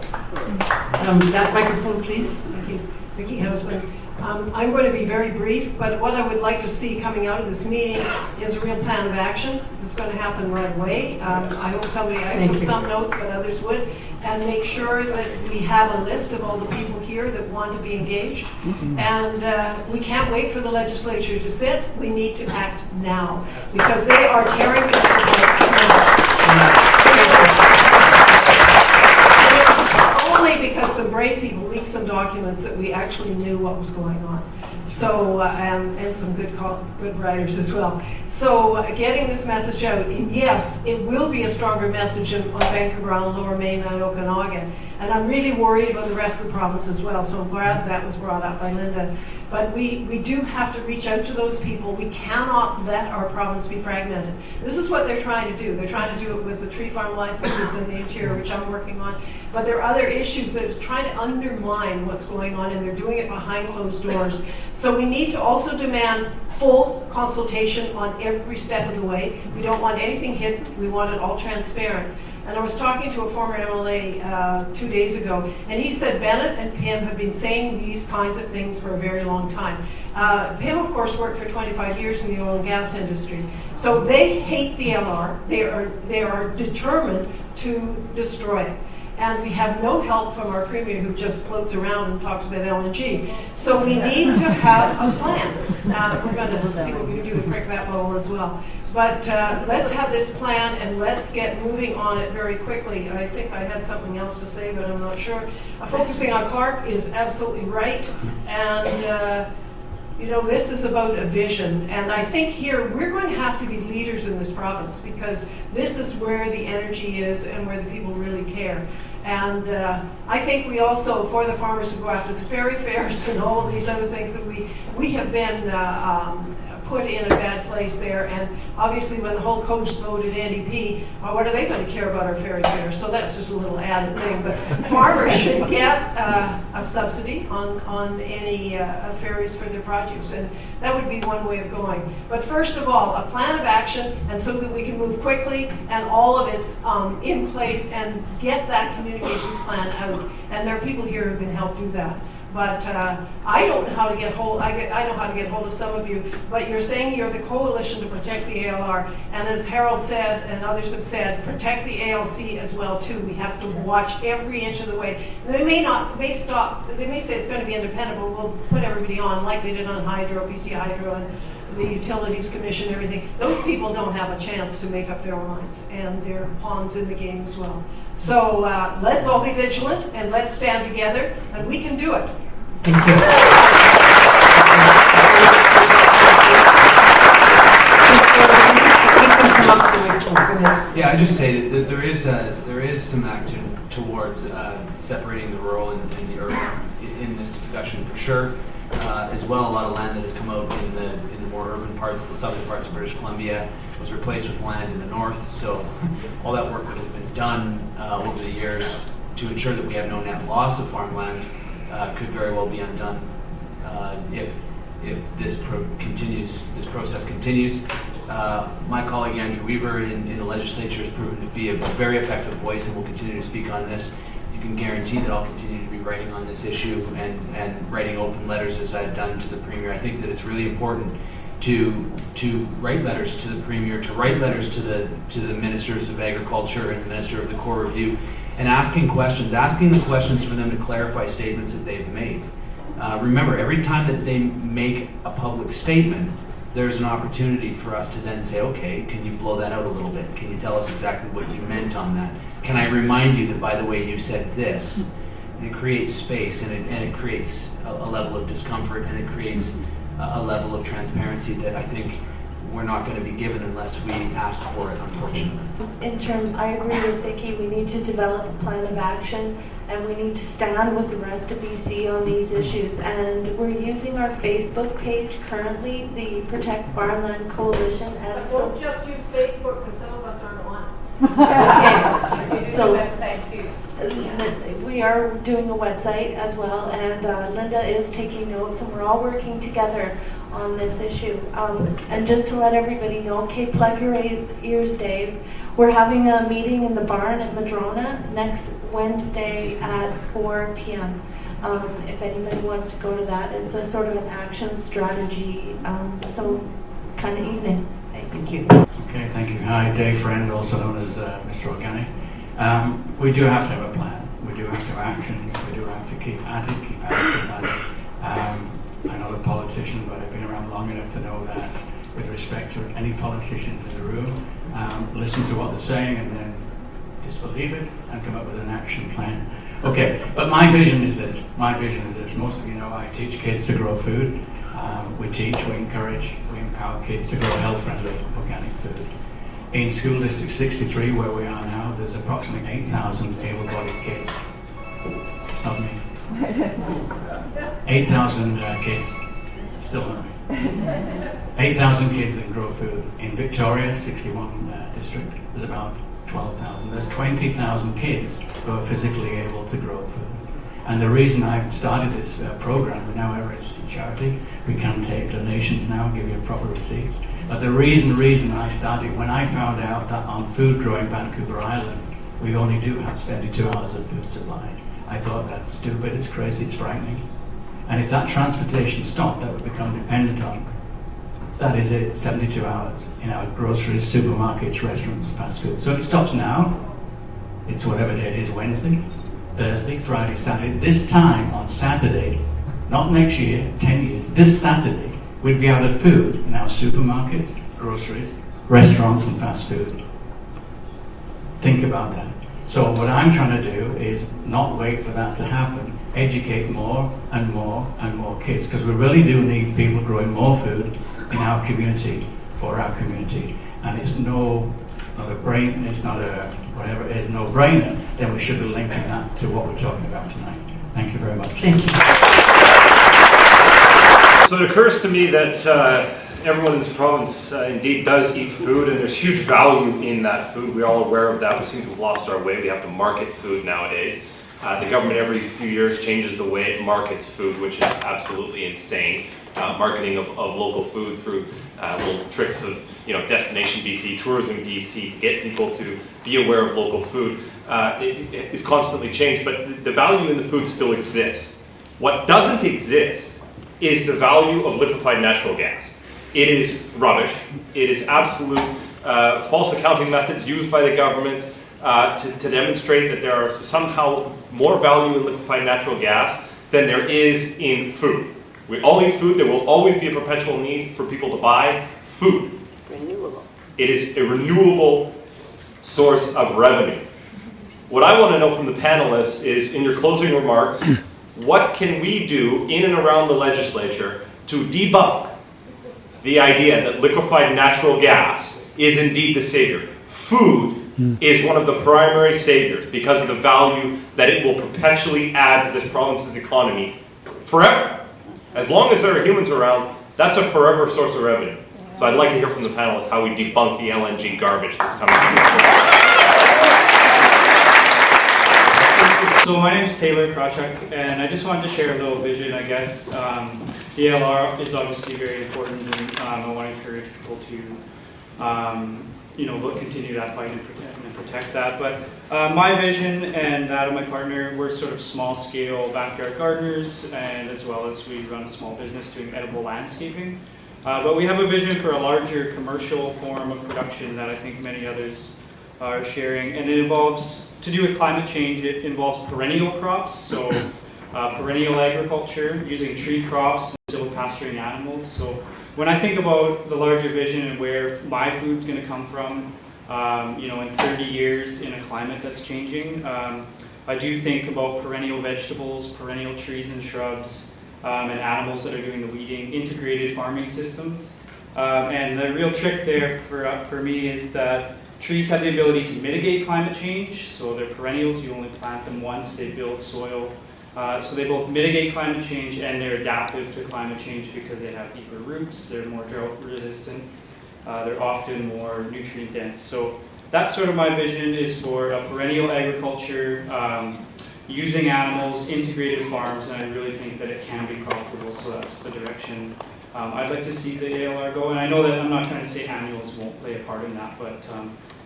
That microphone, please. Thank you. Vicky Houseman. I'm going to be very brief, but what I would like to see coming out of this meeting is a real plan of action. This is going to happen right away. I hope I took some notes, but others would, and make sure that we have a list of all the people here that want to be engaged. And we can't wait for the legislature to sit. We need to act now, because they are tearing this apart. Only because some brave people leaked some documents that we actually knew what was going on. So, and some good writers as well. So, getting this message out, and yes, it will be a stronger message on Vancouver Island, Lower Mainland, and Okanagan. And I'm really worried about the rest of the province as well, so I'm glad that was brought up by Linda. But we do have to reach out to those people. We cannot let our province be fragmented. This is what they're trying to do. They're trying to do it with the tree farm licenses in the interior, which I'm working on. But there are other issues that are trying to undermine what's going on, and they're doing it behind closed doors. So we need to also demand full consultation on every step of the way. We don't want anything hidden. We want it all transparent. And I was talking to a former MLA 2 days ago, and he said Bennett and Pym have been saying these kinds of things for a very long time. Pym, of course, worked for 25 years in the oil and gas industry. So they hate the LR. They are determined to destroy it. And we have no help from our premier, who just floats around and talks about LNG. So we need to have a plan. We're going to see what we can do with Crick that bubble as well. But let's have this plan, and let's get moving on it very quickly. I think I had something else to say, but I'm not sure. Focusing on Clark is absolutely right. And you know, this is about a vision. And I think here we're going to have to be leaders in this province, because this is where the energy is and where the people really care. And I think we also, for the farmers who go after the ferry fares and all of these other things, that we have been put in a bad place there. And obviously when the whole coast voted NDP, what are they going to care about our ferry fares? So that's just a little added thing. But farmers should get a subsidy on any ferries for their produce, and that would be one way of going. But first of all, a plan of action, and so that we can move quickly and all of it's in place, and get that communications plan out. And there are people here who can help do that. But I don't know how to get hold. I know how to get hold of some of you. But you're saying you're the coalition to protect the ALR, and as Harold said and others have said, protect the ALC as well too. We have to watch every inch of the way. They may stop. They may say it's going to be independent, but we'll put everybody on like they did on Hydro, BC Hydro, and the Utilities Commission, everything. Those people don't have a chance to make up their minds, and they're pawns in the game as well. So let's all be vigilant, and let's stand together, and we can do it. Thank you. Yeah, I just say that there is some action towards separating the rural and the urban in this discussion for sure. As well, a lot of land that has come out in the more urban parts, the southern parts of British Columbia, was replaced with land in the north. So all that work that has been done over the years to ensure that we have no net loss of farmland could very well be undone if this process continues. My colleague Andrew Weaver in the legislature has proven to be a very effective voice and will continue to speak on this. You can guarantee that I'll continue to be writing on this issue and writing open letters as I've done to the Premier. I think that it's really important to write letters to the Premier, to write letters to the Ministers of Agriculture and the Minister of the Core Review, and asking the questions for them to clarify statements that they've made. Remember, every time that they make a public statement, there's an opportunity for us to then say, okay, can you blow that out a little bit? Can you tell us exactly what you meant on that? Can I remind you that, by the way, you said this? And it creates space, and it creates a level of discomfort, and it creates a level of transparency that I think we're not going to be given unless we ask for it, unfortunately. I agree with Vicki. We need to develop a plan of action, and we need to stand with the rest of BC on these issues. And we're using our Facebook page currently, the Protect Farmland Coalition. But don't just use Facebook, because some of us aren't on. Okay, so website too. We are doing a website as well, and Linda is taking notes, and we're all working together on this issue. And just to let everybody know, okay, plug your ears, Dave. We're having a meeting in the barn at Madrona next Wednesday at 4 p.m. If anybody wants to go to that, it's a sort of an action strategy, so kind of evening. Thanks. Thank you. Okay, thank you. Hi, Dave Friend, also known as Mr. Organic. We do have to have a plan. We do have to have action. We do have to keep at it. I'm not a politician, but I've been around long enough to know that with respect to any politicians in the room, listen to what they're saying and then disbelieve it and come up with an action plan. Okay, but my vision is this. Most of you know I teach kids to grow food. We encourage, we empower kids to grow health-friendly organic food. In School District 63, where we are now, there's approximately 8,000 able-bodied kids. It's not me. 8,000 kids. Still not me. 8,000 kids that grow food. In Victoria, 61 district, there's about 12,000. There's 20,000 kids who are physically able to grow food. And the reason I started this program, we're now a registered charity. We can take donations now, give you proper receipts. But the reason I started, when I found out that on food growing Vancouver Island, we only do have 72 hours of food supply. I thought that's stupid, it's crazy, it's frightening. And if that transportation stopped, that would become dependent on, that is it, 72 hours in our groceries, supermarkets, restaurants, fast food. So if it stops now, it's whatever day it is, Wednesday, Thursday, Friday, Saturday. This time on Saturday, not next year, 10 years, this Saturday, we'd be out of food in our supermarkets, groceries, restaurants, and fast food. Think about that. So what I'm trying to do is not wait for that to happen, educate more and more and more kids, because we really do need people growing more food in our community, for our community. And it's not a whatever it is, no-brainer, then we should be linking that to what we're talking about tonight. Thank you very much. Thank you. So it occurs to me that everyone in this province indeed does eat food, and there's huge value in that food. We're all aware of that. We seem to have lost our way. We have to market food nowadays. The government every few years changes the way it markets food, which is absolutely insane. Marketing of local food through little tricks of Destination BC, Tourism BC, to get people to be aware of local food it is constantly changed, but the value in the food still exists. What doesn't exist is the value of liquefied natural gas. It is rubbish. It is absolute false accounting methods used by the government to demonstrate that there are somehow more value in liquefied natural gas than there is in food. We all eat food. There will always be a perpetual need for people to buy food. Renewable. It is a renewable source of revenue. What I want to know from the panelists is, in your closing remarks, what can we do in and around the legislature to debunk the idea that liquefied natural gas is indeed the savior? Food is one of the primary saviors because of the value that it will perpetually add to this province's economy forever. As long as there are humans around, that's a forever source of revenue. So I'd like to hear from the panelists how we debunk the LNG garbage that's coming through. So my name is Taylor Krawchuk, and I just wanted to share a little vision, I guess. The ALR is obviously very important, and I want to encourage people to, continue that fight and protect that. But my vision and that of my partner, we're sort of small-scale backyard gardeners, and as well as we run a small business doing edible landscaping. But we have a vision for a larger commercial form of production that I think many others are sharing, and it involves, to do with climate change, it involves perennial crops, so perennial agriculture, using tree crops, and silvopasturing animals. So when I think about the larger vision and where my food's going to come from, in 30 years in a climate that's changing, I do think about perennial vegetables, perennial trees and shrubs, and animals that are doing the weeding, integrated farming systems. And the real trick there for me is that trees have the ability to mitigate climate change, so they're perennials, you only plant them once, they build soil. So they both mitigate climate change and they're adaptive to climate change because they have deeper roots, they're more drought resistant, they're often more nutrient dense. So that's sort of my vision, is for a perennial agriculture, using animals, integrated farms, and I really think that it can be profitable, so that's the direction I'd like to see the ALR go. And I know that I'm not trying to say annuals won't play a part in that, but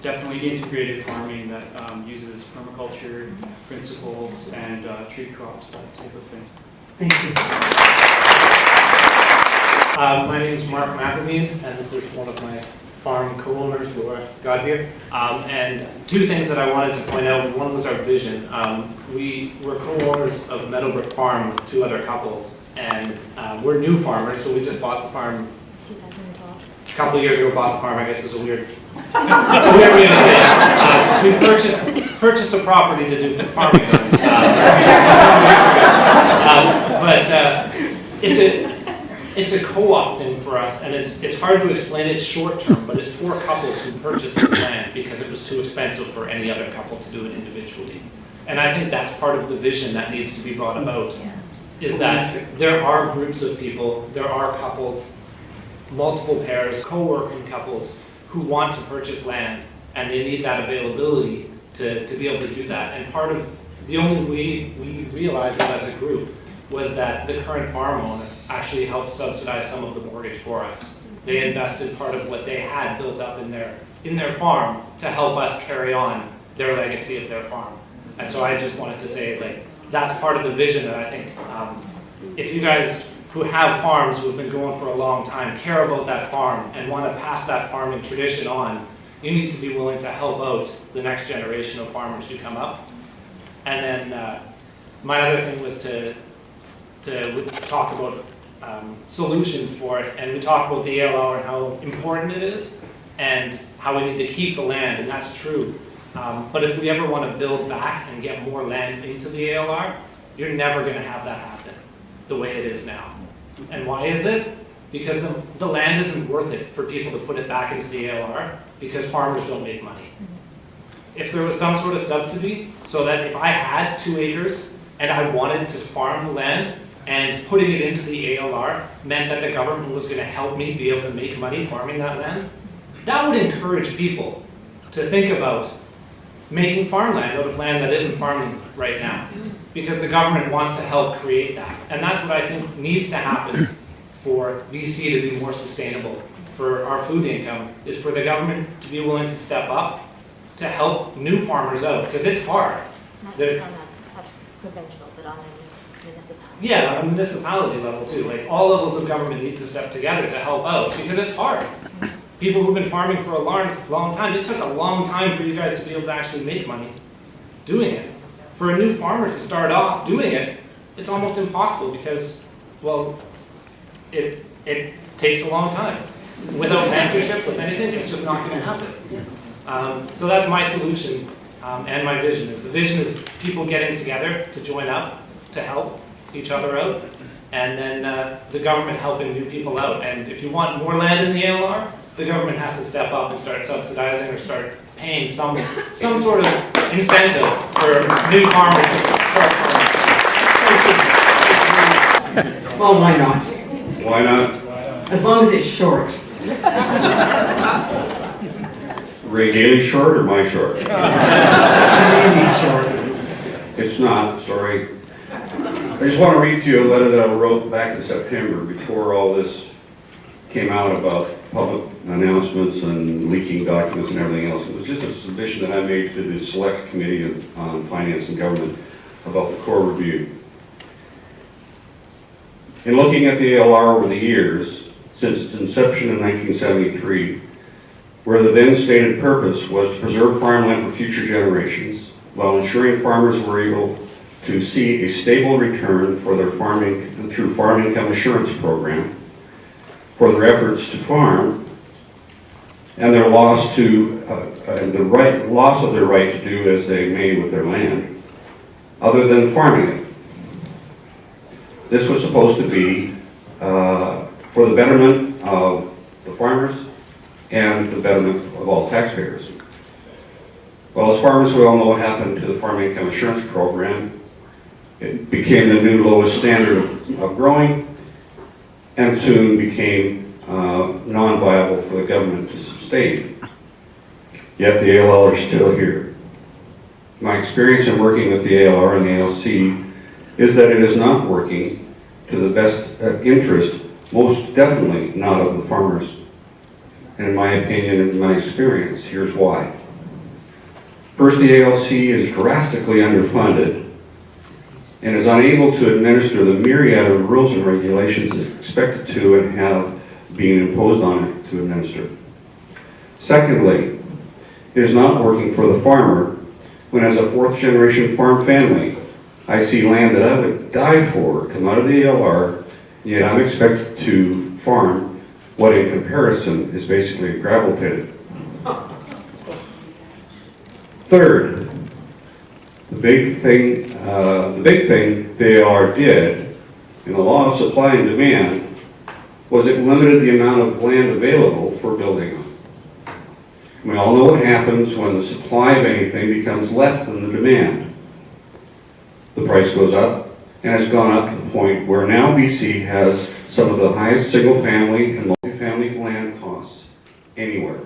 definitely integrated farming that uses permaculture principles and tree crops, that type of thing. Thank you. My name is Mark McAveen, and this is one of my farm co-owners who I got here. And two things that I wanted to point out. One was our vision. We were co-owners of Meadowbrook Farm with two other couples, and we're new farmers, so we just bought the farm 2012. A couple of years ago. Bought the farm, I guess, is a weird way to say it. We purchased a property to do farming on. But it's a co-op thing for us, and it's hard to explain it short term, but it's four couples who purchased this land because it was too expensive for any other couple to do it individually. And I think that's part of the vision that needs to be brought about, is that there are groups of people, there are couples, multiple pairs, co-working couples who want to purchase land, and they need that availability to be able to do that. And part of the only way we realized it as a group was that the current farm owner actually helped subsidize some of the mortgage for us. They invested part of what they had built up in their farm to help us carry on their legacy of their farm. And so I just wanted to say, like, that's part of the vision that I think, if you guys who have farms who have been going for a long time care about that farm and want to pass that farming tradition on, you need to be willing to help out the next generation of farmers who come up. And then my other thing was to talk about solutions for it, and we talk about the ALR and how important it is and how we need to keep the land, and that's true. But if we ever want to build back and get more land into the ALR, you're never going to have that happen the way it is now. And why is it? Because the land isn't worth it for people to put it back into the ALR, because farmers don't make money. If there was some sort of subsidy, so that if I had 2 acres and I wanted to farm the land, and putting it into the ALR meant that the government was going to help me be able to make money farming that land, that would encourage people to think about making farmland out of land that isn't farming right now, because the government wants to help create that. And that's what I think needs to happen for BC to be more sustainable, for our food income, is for the government to be willing to step up to help new farmers out, because it's hard. Not just on a provincial, but on a municipality. Yeah, on a municipality level too. Like, all levels of government need to step together to help out, because it's hard. People who've been farming for a long time, it took a long time for you guys to be able to actually make money doing it. For a new farmer to start off doing it, it's almost impossible because, well, it takes a long time. Without mentorship, with anything, it's just not going to happen. So that's my solution and my vision. The vision is people getting together to join up, to help each other out, and then the government helping new people out. And if you want more land in the ALR, the government has to step up and start subsidizing or start paying some sort of incentive for new farmers to start farming. Well, why not? Why not? As long as it's short. Ray Gailey short or my short? Maybe short. It's not, sorry. I just want to read to you a letter that I wrote back in September before all this came out about public announcements and leaking documents and everything else. It was just a submission that I made to the Select Committee on Finance and Government about the core review. In looking at the ALR over the years, since its inception in 1973, where the then stated purpose was to preserve farmland for future generations, while ensuring farmers were able to see a stable return for their farming through farm income assurance program, for their efforts to farm, and their loss to loss of their right to do as they may with their land, other than farming it. This was supposed to be for the betterment of the farmers and the betterment of all taxpayers. Well, as farmers, we all know what happened to the Farm Income Assurance Program. It became the new lowest standard of growing, and soon became non-viable for the government to sustain. Yet the ALR is still here. My experience in working with the ALR and the ALC is that it is not working to the best interest, most definitely not of the farmers. And in my opinion and in my experience, here's why. First, the ALC is drastically underfunded and is unable to administer the myriad of rules and regulations it's expected to and have been imposed on it to administer. Secondly, it is not working for the farmer when, as a fourth-generation farm family, I see land that I would die for come out of the ALR, yet I'm expected to farm what in comparison is basically a gravel pit. Third, the big thing the ALR did in the law of supply and demand was it limited the amount of land available for building on. We all know what happens when the supply of anything becomes less than the demand. The price goes up, and it's gone up to the point where now BC has some of the highest single-family and multi-family land costs anywhere.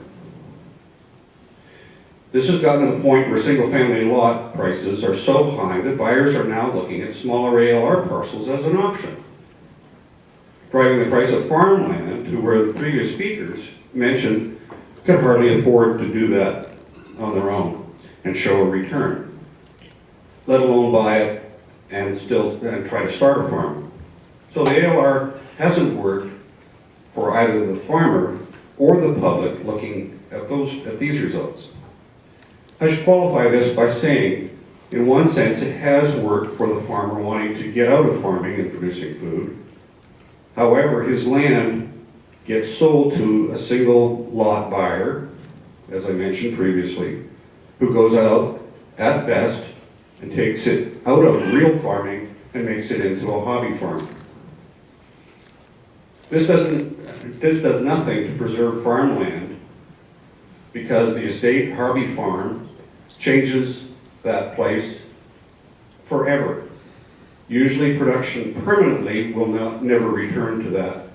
This has gotten to the point where single-family lot prices are so high that buyers are now looking at smaller ALR parcels as an option, driving the price of farmland to where the previous speakers mentioned could hardly afford to do that on their own and show a return, let alone buy it and try to start a farm. So the ALR hasn't worked for either the farmer or the public looking at these results. I should qualify this by saying, in one sense, it has worked for the farmer wanting to get out of farming and producing food. However, his land gets sold to a single lot buyer, as I mentioned previously, who goes out at best and takes it out of real farming and makes it into a hobby farm. This does nothing to preserve farmland because the estate hobby farm changes that place forever. Usually production permanently will never return to that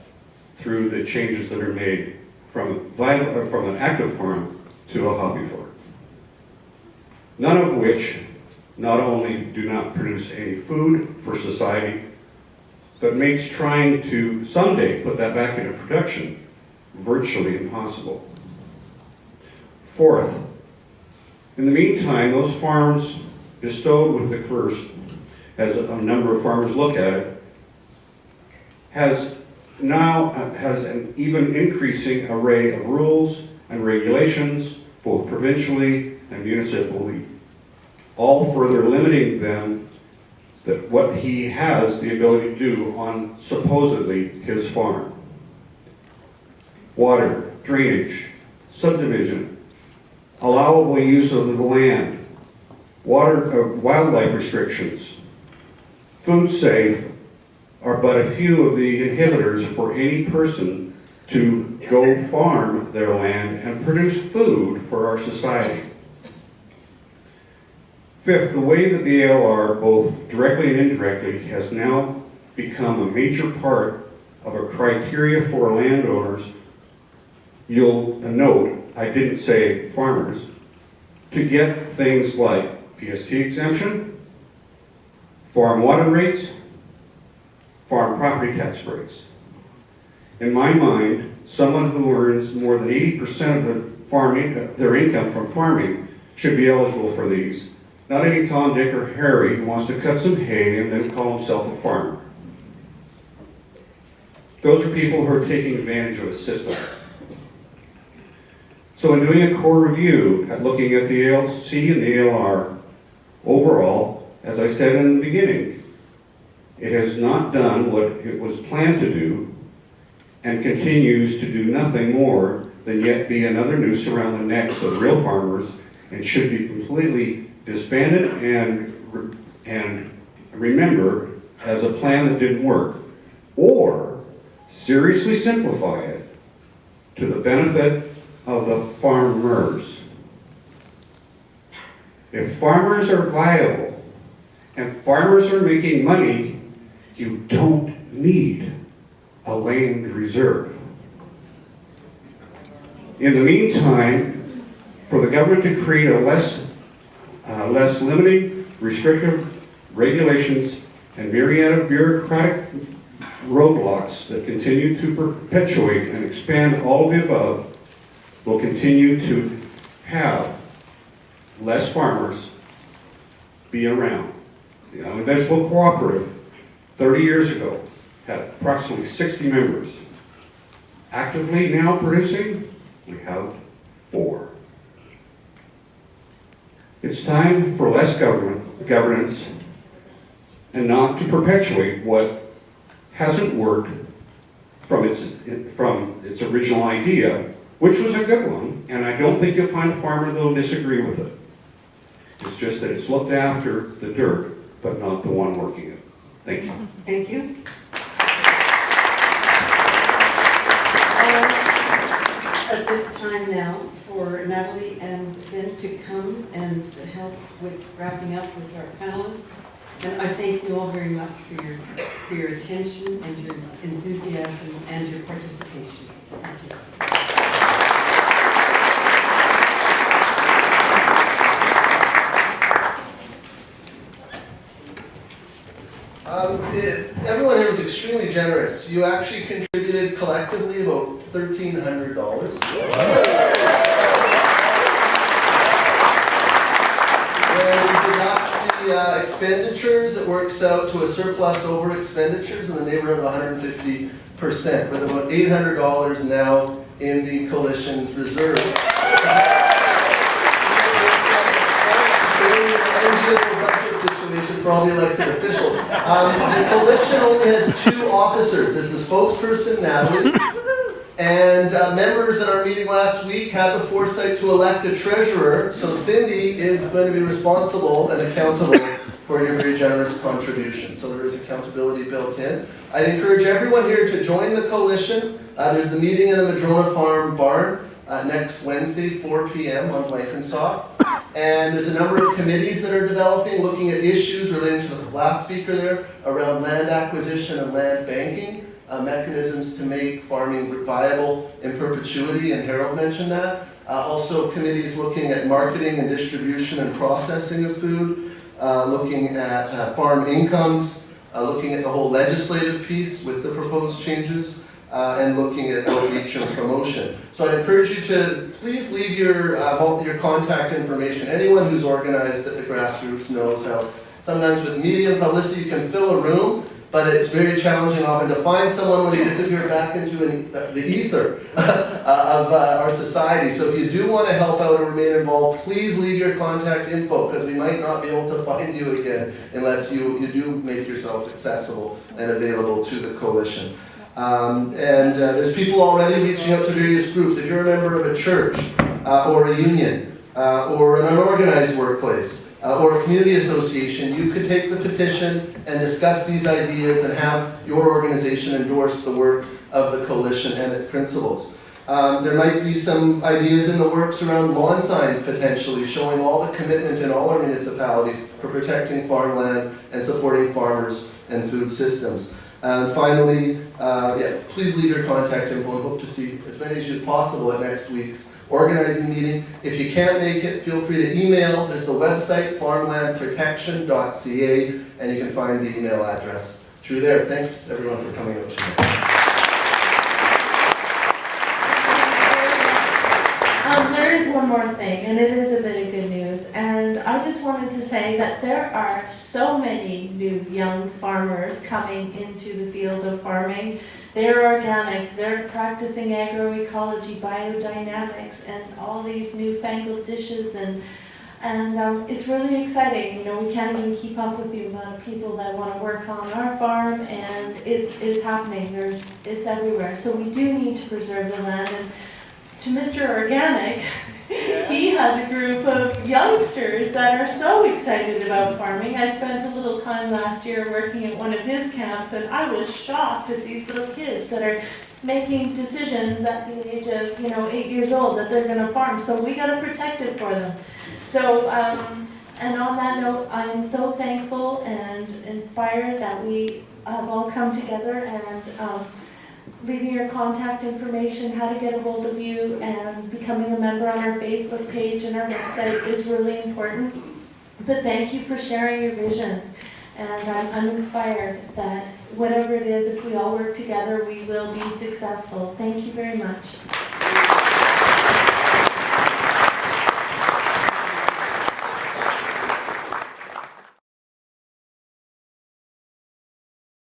through the changes that are made from an active farm to a hobby farm. None of which not only do not produce any food for society, but makes trying to someday put that back into production virtually impossible. Fourth, in the meantime, those farms bestowed with the curse, as a number of farmers look at it, has an even increasing array of rules and regulations, both provincially and municipally, all further limiting them that what he has the ability to do on supposedly his farm. Water, drainage, subdivision, allowable use of the land, wildlife restrictions, food safe are but a few of the inhibitors for any person to go farm their land and produce food for our society. Fifth, the way that the ALR, both directly and indirectly, has now become a major part of a criteria for landowners. You'll note, I didn't say farmers, to get things like PST exemption, farm water rates, farm property tax rates. In my mind, someone who earns more than 80% of their income from farming should be eligible for these. Not any Tom, Dick, or Harry who wants to cut some hay and then call himself a farmer. Those are people who are taking advantage of a system. So in doing a core review, at looking at the ALC and the ALR, overall, as I said in the beginning, it has not done what it was planned to do and continues to do nothing more than yet be another noose around the necks of real farmers and should be completely disbanded and remember as a plan that didn't work, or seriously simplify it to the benefit of the farmers. If farmers are viable and farmers are making money, you don't need a land reserve. In the meantime, for the government to create a less limiting, restrictive regulations and myriad of bureaucratic roadblocks that continue to perpetuate and expand all of the above will continue to have less farmers be around. The Island Vegetable Cooperative, 30 years ago, had approximately 60 members. Actively now producing, we have 4. It's time for less governance and not to perpetuate what hasn't worked from its original idea, which was a good one, and I don't think you'll find a farmer that'll disagree with it. It's just that it's looked after the dirt, but not the one working it. Thank you. Thank you. At this time now for Nathalie and Ben to come and help with wrapping up with our panelists. And I thank you all very much for your attention and your enthusiasm and your participation. Thank you. Everyone here was extremely generous. You actually contributed collectively about $1,300. When we deduct the expenditures, it works out to a surplus over expenditures in the neighborhood of 150%, with about $800 now in the coalition's reserves. Situation for all the elected officials. The coalition only has 2 officers. There's the spokesperson, Nathalie, and members at our meeting last week had the foresight to elect a treasurer, so Cindy is going to be responsible and accountable for your very generous contribution. So there is accountability built in. I'd encourage everyone here to join the coalition. There's the meeting in the Madrona Farm barn next Wednesday, 4 p.m. on Blankensaw. And there's a number of committees that are developing, looking at issues relating to the last speaker there around land acquisition and land banking, mechanisms to make farming viable in perpetuity, and Harold mentioned that. Also committees looking at marketing and distribution and processing of food, looking at farm incomes, looking at the whole legislative piece with the proposed changes, and looking at outreach and promotion. So I encourage you to please leave your contact information. Anyone who's organized at the grassroots knows how sometimes with media and publicity you can fill a room, but it's very challenging often to find someone when they disappear back into the ether of our society. So if you do want to help out and remain involved, please leave your contact info, because we might not be able to find you again unless you do make yourself accessible and available to the coalition. There's people already reaching out to various groups. If you're a member of a church or a union or an unorganized workplace or a community association, you could take the petition and discuss these ideas and have your organization endorse the work of the coalition and its principles. There might be some ideas in the works around lawn signs potentially, showing all the commitment in all our municipalities for protecting farmland and supporting farmers and food systems. And finally, please leave your contact info and hope to see as many of you as possible at next week's organizing meeting. If you can't make it, feel free to email. There's the website, farmlandprotection.ca, and you can find the email address through there. Thanks everyone for coming out tonight. There is one more thing, and it is a bit of good news. And I just wanted to say that there are so many new young farmers coming into the field of farming. They're organic, they're practicing agroecology, biodynamics, and all these newfangled dishes. And it's really exciting. You know, we can't even keep up with the amount of people that want to work on our farm, and it's happening. It's everywhere. So we do need to preserve the land. And to Mr. Organic, he has a group of youngsters that are so excited about farming. I spent a little time last year working at one of his camps, and I was shocked at these little kids that are making decisions at the age of 8 years old that they're going to farm. So we got to protect it for them. So, and on that note, I'm so thankful and inspired that we have all come together, and leaving your contact information, how to get a hold of you, and becoming a member on our Facebook page and our website is really important. But thank you for sharing your visions. And I'm inspired that whatever it is, if we all work together, we will be successful. Thank you very much.